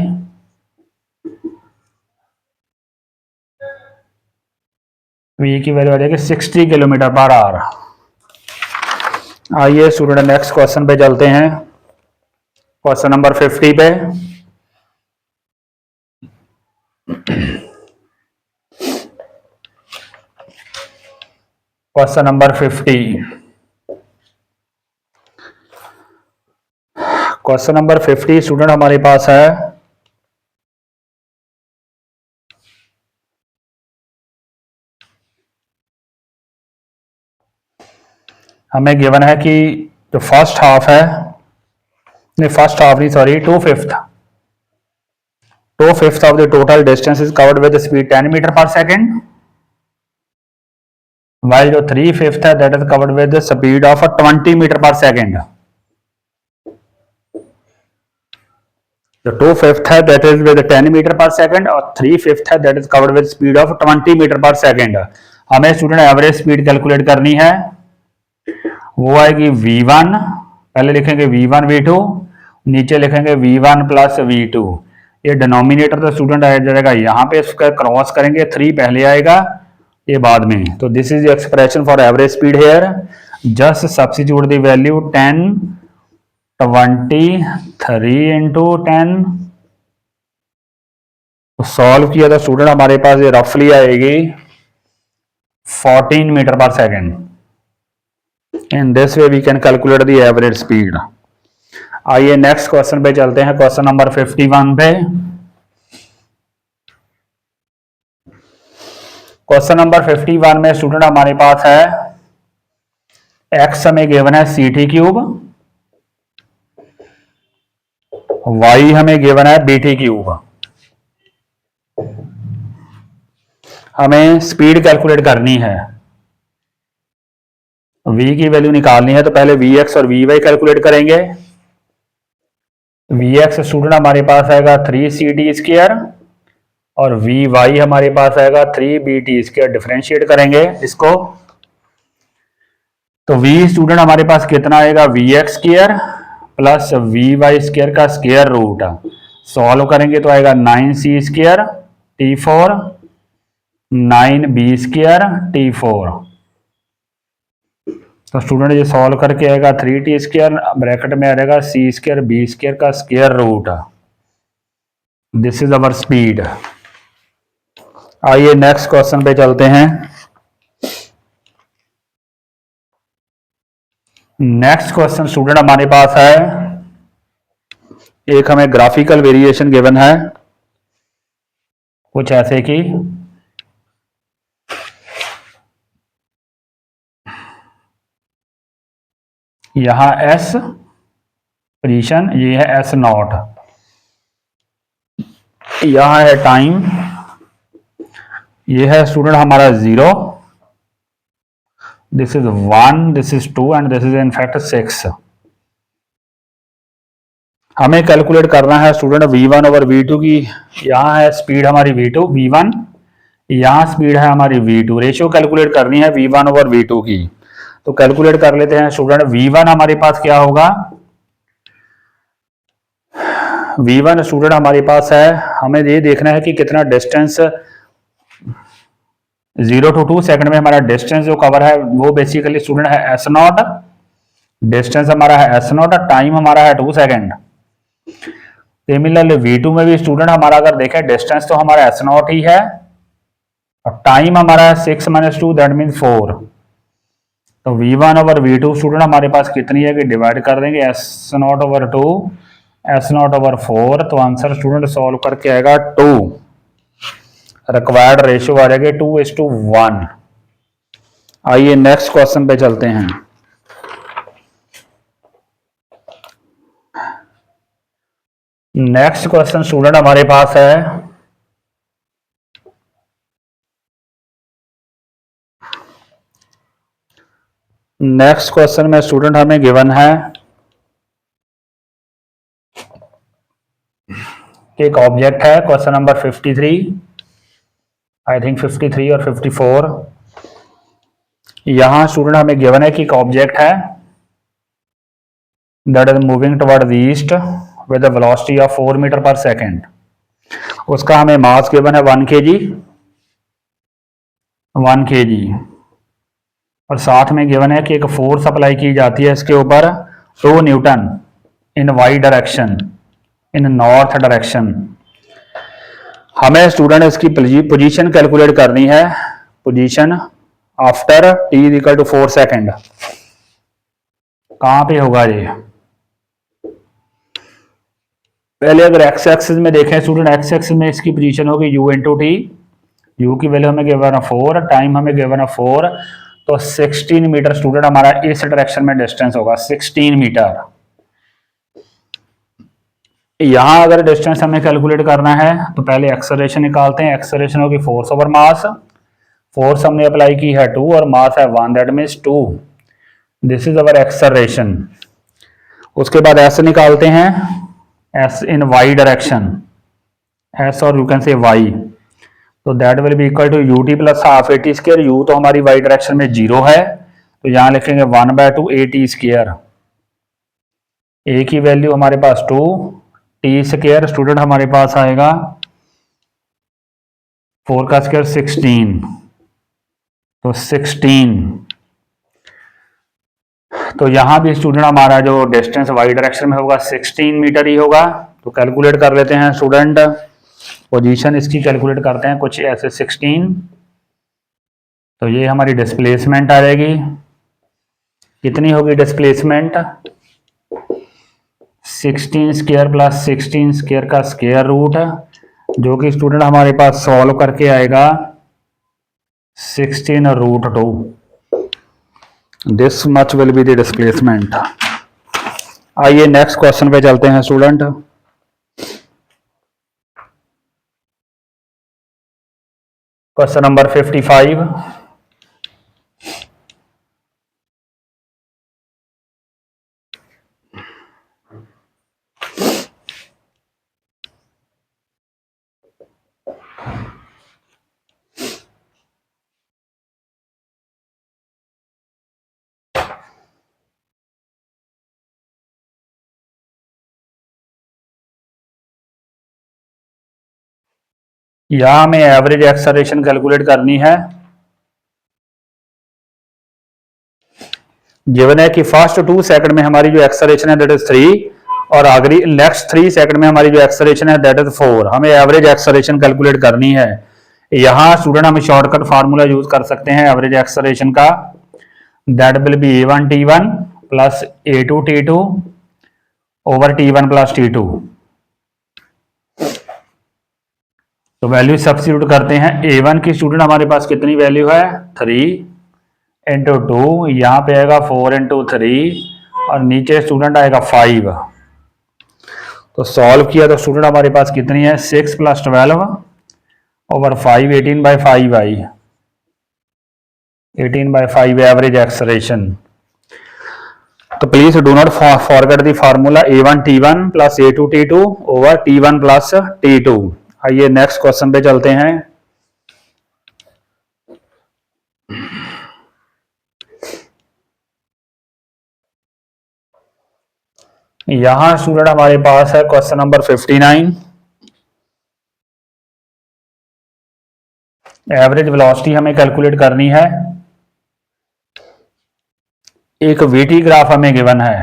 वी की वैल्यू आ जाएगी 60 किलोमीटर पर आवर। आइए स्टूडेंट नेक्स्ट क्वेश्चन पे चलते हैं, क्वेश्चन नंबर 50 पे। Question number 50, question number 50 student हमारे पास है, हमें गिवन है कि जो फर्स्ट हाफ है, नहीं फर्स्ट हाफ नहीं sorry, 2/5 of the total distance is covered with the speed 10 meter per second, while जो 3/5 है that is covered with the speed of 20 meter per second। जो 2/5 है that is with 10 meter per second और 3/5 है that is covered with speed of 20 meter per second। हमें student average speed calculate करनी है, वो आएगी v1, पहले लिखेंगे v1 v2, नीचे लिखेंगे v1 प्लस v2। ये डिनोमिनेटर तो स्टूडेंट आ जाएगा यहाँ पे, इसका क्रॉस करेंगे, 3 पहले आएगा ये बाद में। तो this is expression for average speed here, just substitute the value 10 20 3 into 10। तो सॉल्व किया तो स्टूडेंट हमारे पास ये रफली आएगी 14 metre per second. In this way we can calculate the average speed. आइए नेक्स्ट क्वेश्चन पे चलते हैं, क्वेश्चन नंबर 51 पे। क्वेश्चन नंबर 51 में स्टूडेंट हमारे पास है, एक्स हमें गिवन है ct क्यूब, वाई हमें गिवन है bt क्यूब। हमें स्पीड कैलकुलेट करनी है, v की वैल्यू निकालनी है, तो पहले vx और vy कैलकुलेट करेंगे। vx स्टूडेंट हमारे पास आएगा 3ct स्क्वायर और vy हमारे पास आएगा 3bt स्क्वायर। डिफरेंशिएट करेंगे इसको, तो v स्टूडेंट हमारे पास कितना आएगा, vx square plus vy square का स्क्वायर रूट। सॉल्व करेंगे तो आएगा 9c square t4 9b square t4। तो स्टूडेंट ये सॉल्व करके आएगा 3t स्क्वायर, ब्रैकेट में आ जाएगा c स्क्वायर b स्क्वायर का square root. This is our speed. आइए नेक्स्ट क्वेश्चन पे चलते हैं। नेक्स्ट क्वेश्चन स्टूडेंट हमारे पास है, एक हमें ग्राफिकल वेरिएशन गिवन है कुछ ऐसे कि यहां s पोजीशन, ये है s0, यहां है टाइम, ये है स्टूडेंट हमारा 0, this is 1, this is 2 and this is in fact 6। हमें कैलकुलेट करना है स्टूडेंट v1 ओवर v2 की। यहाँ है स्पीड हमारी v1, यहाँ स्पीड है हमारी v2, रेशियो कैलकुलेट करनी है v1 ओवर v2 की। तो कैलकुलेट कर लेते हैं स्टूडेंट, v1 हमारे पास क्या होगा, v1 स्टूडेंट हमारे पास है, हमें ये देखना है कि कितना डिस्टेंस 0 to 2 सेकंड में हमारा डिस्टेंस जो कवर है वो बेसिकली स्टूडेंट है s0, डिस्टेंस हमारा है s0, टाइम हमारा है 2 सेकंड। सिमिलरली v2 में भी स्टूडेंट हमारा अगर देखें डिस्टेंस तो हमारा s0 ही है और टाइम हमारा है 6 - 2 दैट मीन 4। तो v1 ओवर v2 स्टूडेंट हमारे पास कितनी है कि डिवाइड कर देंगे s0 ओवर 2 s0 ओवर 4। तो आंसर स्टूडेंट सॉल्व करके आएगा 2, रिक्वायर्ड रेशियो आ जाएगी 2:1। आइए नेक्स्ट क्वेश्चन पे चलते हैं। नेक्स्ट क्वेश्चन स्टूडेंट हमारे पास है, नेक्स्ट क्वेश्चन में स्टूडेंट हमें गिवन है एक ऑब्जेक्ट है, क्वेश्चन नंबर 53, आई थिंक 53 और 54। यहां स्टूडेंट हमें गिवन है कि एक ऑब्जेक्ट है that is moving toward the east with velocity of 4 metre per second. उसका हमें मास गिवन है 1 kg, 1 kg, और साथ में गिवन है कि एक फोर्स अप्लाई की जाती है इसके ऊपर 2 newton in Y direction, in north direction. हमें स्टूडेंट इसकी पोजीशन कैलकुलेट करनी है, position after t equal to 4 second. कहां पे होगा ये? पहले अगर एक्स एक्सिस में देखें स्टूडेंट, एक्स एक्सिस में इसकी पोजीशन होगी u इंटू टी, यू की वैल्यू हमें गिवन है 4, टाइम हमें गिवन है 4, तो 16 मीटर स्टूडेंट हमारा इस डायरेक्शन में डिस्टेंस होगा 16 मीटर। यहां अगर डिस्टेंस हमें कैलकुलेट करना है तो पहले एक्सेलरेशन निकालते हैं। एक्सेलरेशन होगी फोर्स ओवर मास, फोर्स हमने अप्लाई की है 2 और मास है 1, that means 2, this is our acceleration. उसके बाद एस निकालते हैं, S in Y direction, S और यू कैन से वाई, तो that will be equal to U T plus half A T square. U तो हमारी वाई डायरेक्शन में 0 है, तो यहां लिखेंगे 1/2 ए टी स्क्र। ए की वैल्यू हमारे पास 2, टी स्क्र स्टूडेंट हमारे पास आएगा 4 का स्क्वायर 16, तो 16। तो यहां भी स्टूडेंट हमारा जो डिस्टेंस वाई डायरेक्शन में होगा 16 मीटर ही होगा। तो कैलकुलेट कर लेते हैं स्टूडेंट, पोजीशन इसकी कैलकुलेट करते हैं कुछ ऐसे 16। तो ये हमारी डिस्प्लेसमेंट आ जाएगी, कितनी होगी डिस्प्लेसमेंट? 16 स्क्वायर प्लस 16 स्क्वायर का स्क्वायर रूट, जो कि स्टूडेंट हमारे पास सॉल्व करके आएगा 16√2। This much will be the displacement. आइए नेक्स्ट क्वेश्चन पे चलते हैं स्टूडेंट। Question number 55। यहां हमें एवरेज एक्सेलरेशन कैलकुलेट करनी है। गिवन है कि फर्स्ट 2 सेकंड में हमारी जो एक्सेलरेशन है दैट इज 3, और आखिरी नेक्स्ट 3 सेकंड में हमारी जो एक्सेलरेशन है दैट इज 4। हमें एवरेज एक्सेलरेशन कैलकुलेट करनी है। यहां स्टूडेंट हम शॉर्टकट फार्मूला यूज कर सकते हैं एवरेज एक्सेलरेशन का, that will B a1 t1 plus a2 t2 over t1 plus t2। तो वैल्यू सब्स्टिट्यूट करते हैं। a1 की स्टूडेंट हमारे पास कितनी वैल्यू है? 3 इंटू 2, यहाँ पे आएगा 4 इंटू 3, और नीचे स्टूडेंट आएगा 5। तो सॉल्व किया तो स्टूडेंट हमारे पास कितनी है? 6 प्लस 12 ओवर 5, 18/5 आई, 18/5 एवरेज एक्सेलरेशन। तो please do not forget the formula a1 t1 plus a2 t2 over t1 plus t2। आइए नेक्स्ट क्वेश्चन पे चलते हैं। यहां स्टूडेंट हमारे पास है क्वेश्चन नंबर 59। एवरेज वेलोसिटी हमें कैलकुलेट करनी है। एक वीटी ग्राफ हमें गिवन है।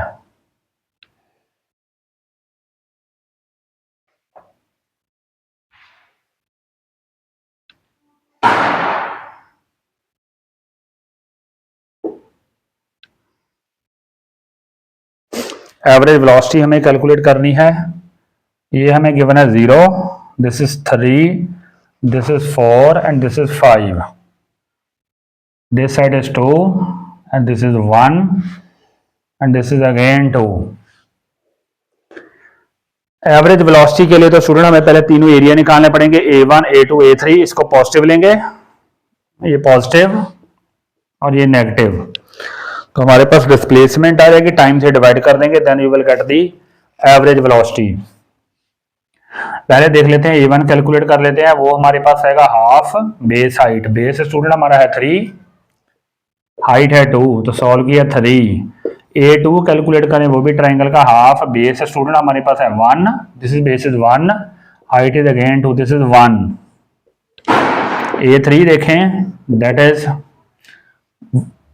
एवरेज वेलोसिटी हमें कैलकुलेट करनी है। ये हमें गिवन है 0, this is 3, this is 4 and this is 5। This side is 2 and this is 1 and this is again 2। Average velocity के लिए तो स्टूडेंट हमें पहले तीनों एरिया निकालने पड़ेंगे, a1 a2 a3। इसको पॉजिटिव लेंगे, ये पॉजिटिव और ये नेगेटिव, तो हमारे पास डिस्प्लेसमेंट आ जाएगी, टाइम से डिवाइड कर देंगे, then you will get the average velocity. पहले देख लेते हैं a1 कैलकुलेट कर लेते हैं। वो हमारे पास आएगा half base height, base student हमारा है 3, हाइट है 2, तो सॉल्व किया 3 A2 कैलकुलेट करें, वो भी ट्राइंगल का हाफ। बेस स्टूडेंट हमारे पास है 1, this is base is 1, height is again 2, this is 1। A3 देखें, that is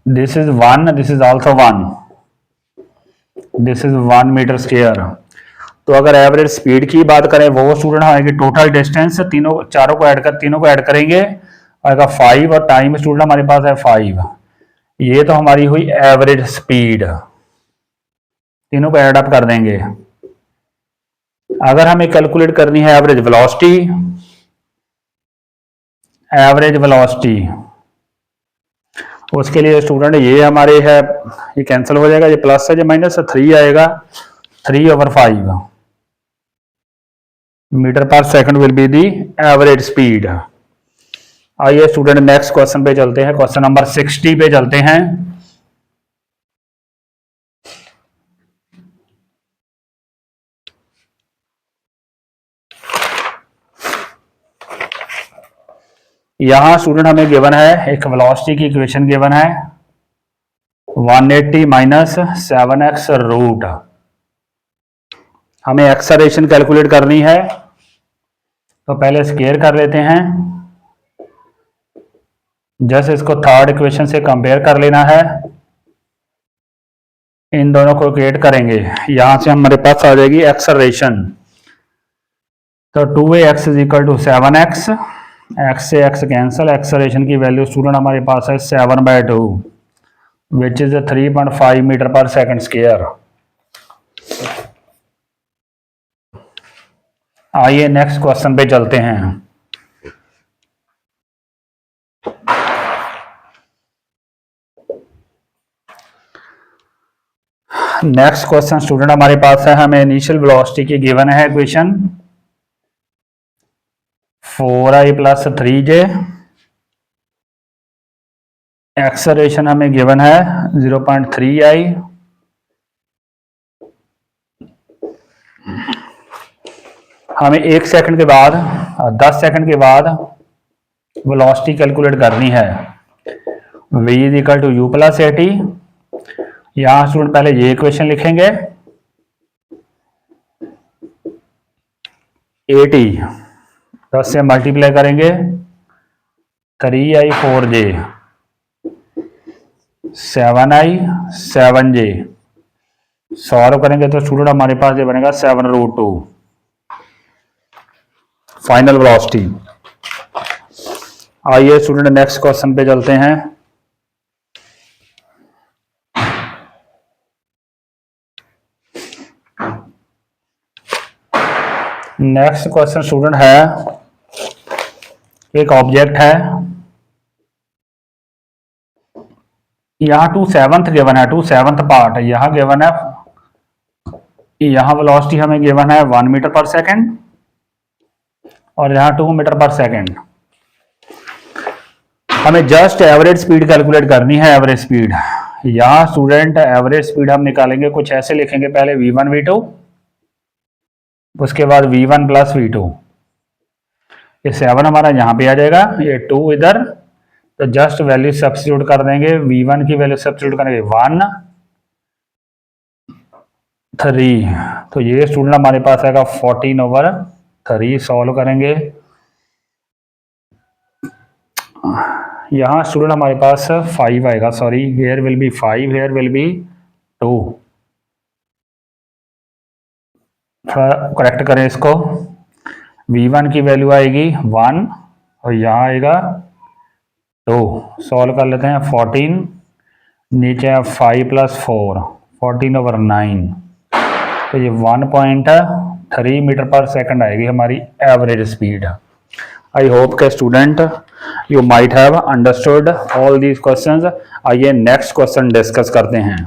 this is 1, this is also 1, this is 1 metre square. तो अगर एवरेज स्पीड की बात करें वो स्टूडेंट आएगी टोटल डिस्टेंस, तीनों चारों को ऐड करेंगे आएगा 5, और टाइम स्टूडेंट हमारे पास है 5। ये तो हमारी हुई एवरेज स्पीड, तीनों को ऐड अप कर देंगे। अगर हमें कैलकुलेट करनी है एवरेज वेलोसिटी, उसके लिए स्टूडेंट ये हमारे है, ये कैंसिल हो जाएगा, ये प्लस है, ये माइनस, 3 आएगा, 3/5 metre per second will be the average speed. आइए स्टूडेंट नेक्स्ट क्वेश्चन पे चलते हैं, क्वेश्चन नंबर 60 पे चलते हैं। यहां स्टूडेंट हमें गिवन है एक वेलोसिटी की इक्वेशन गिवन है 180 माइनस 7x रूट। हमें एक्सेलरेशन कैलकुलेट करनी है, तो पहले स्क्वायर कर लेते हैं, जैसे इसको थर्ड इक्वेशन से कंपेयर कर लेना है, इन दोनों को क्रिएट करेंगे, यहां से हमारे पास आ जाएगी एक्सेलरेशन। तो 2ax is equal to 7x, x से x कैंसल, एक्सेलरेशन की वैल्यू स्टूडेंट हमारे पास है 7/2 which is 3.5 metre per second square. आइए नेक्स्ट क्वेश्चन पे चलते हैं। नेक्स्ट क्वेश्चन स्टूडेंट हमारे पास है, हमें इनिशियल वेलोसिटी की गिवन है इक्वेशन 4i + 3j, एक्सेलरेशन हमें गिवन है 0.3i, हमें 1 सेकंड के बाद 10 सेकंड के बाद वेलोसिटी कैलकुलेट करनी है, v is equal to u + at। यहां स्टूडेंट पहले ये इक्वेशन लिखेंगे, 80 10 से मल्टीप्लाई करेंगे 3i 4j 7i 7j, solve करेंगे तो स्टूडेंट हमारे पास ये बनेगा 7√2 फाइनल वेलोसिटी। आइए स्टूडेंट नेक्स्ट क्वेश्चन पे चलते हैं। नेक्स्ट क्वेश्चन स्टूडेंट है, एक ऑब्जेक्ट है, यहां 2/7 गिवन है, 2/7 पार्ट यहां गिवन है, यहां वेलोसिटी हमें गिवन है 1 मीटर पर सेकंड और यहां 2 मीटर पर सेकंड। हमें जस्ट एवरेज स्पीड कैलकुलेट करनी है, एवरेज स्पीड। यहां स्टूडेंट एवरेज स्पीड हम निकालेंगे, कुछ ऐसे लिखेंगे, पहले v1 v2, उसके बाद v1 + v2, ये 7 हमारा यहाँ पे आ जाएगा, ये 2 इधर, तो जस्ट वैल्यू सब्स्टिट्यूट कर देंगे, v1 की वैल्यू सब्स्टिट्यूट करेंगे 1 3, तो ये स्टूडेंट हमारे पास आएगा 14/3। सॉल्व करेंगे, यहाँ स्टूडेंट हमारे पास 5 आएगा, sorry here will be 5, here will be 2, थोड़ा करेक्ट करें इसको, v1 की वैल्यू आएगी 1 और यहाँ आएगा 2, सॉल्व कर लेते हैं, 14 नीचे है 5 + 4 14/9, तो ये 1.3 मीटर पर सेकंड आएगी हमारी एवरेज स्पीड। आई होप के student you might have understood all these questions. आइए नेक्स्ट क्वेश्चन डिस्कस करते हैं।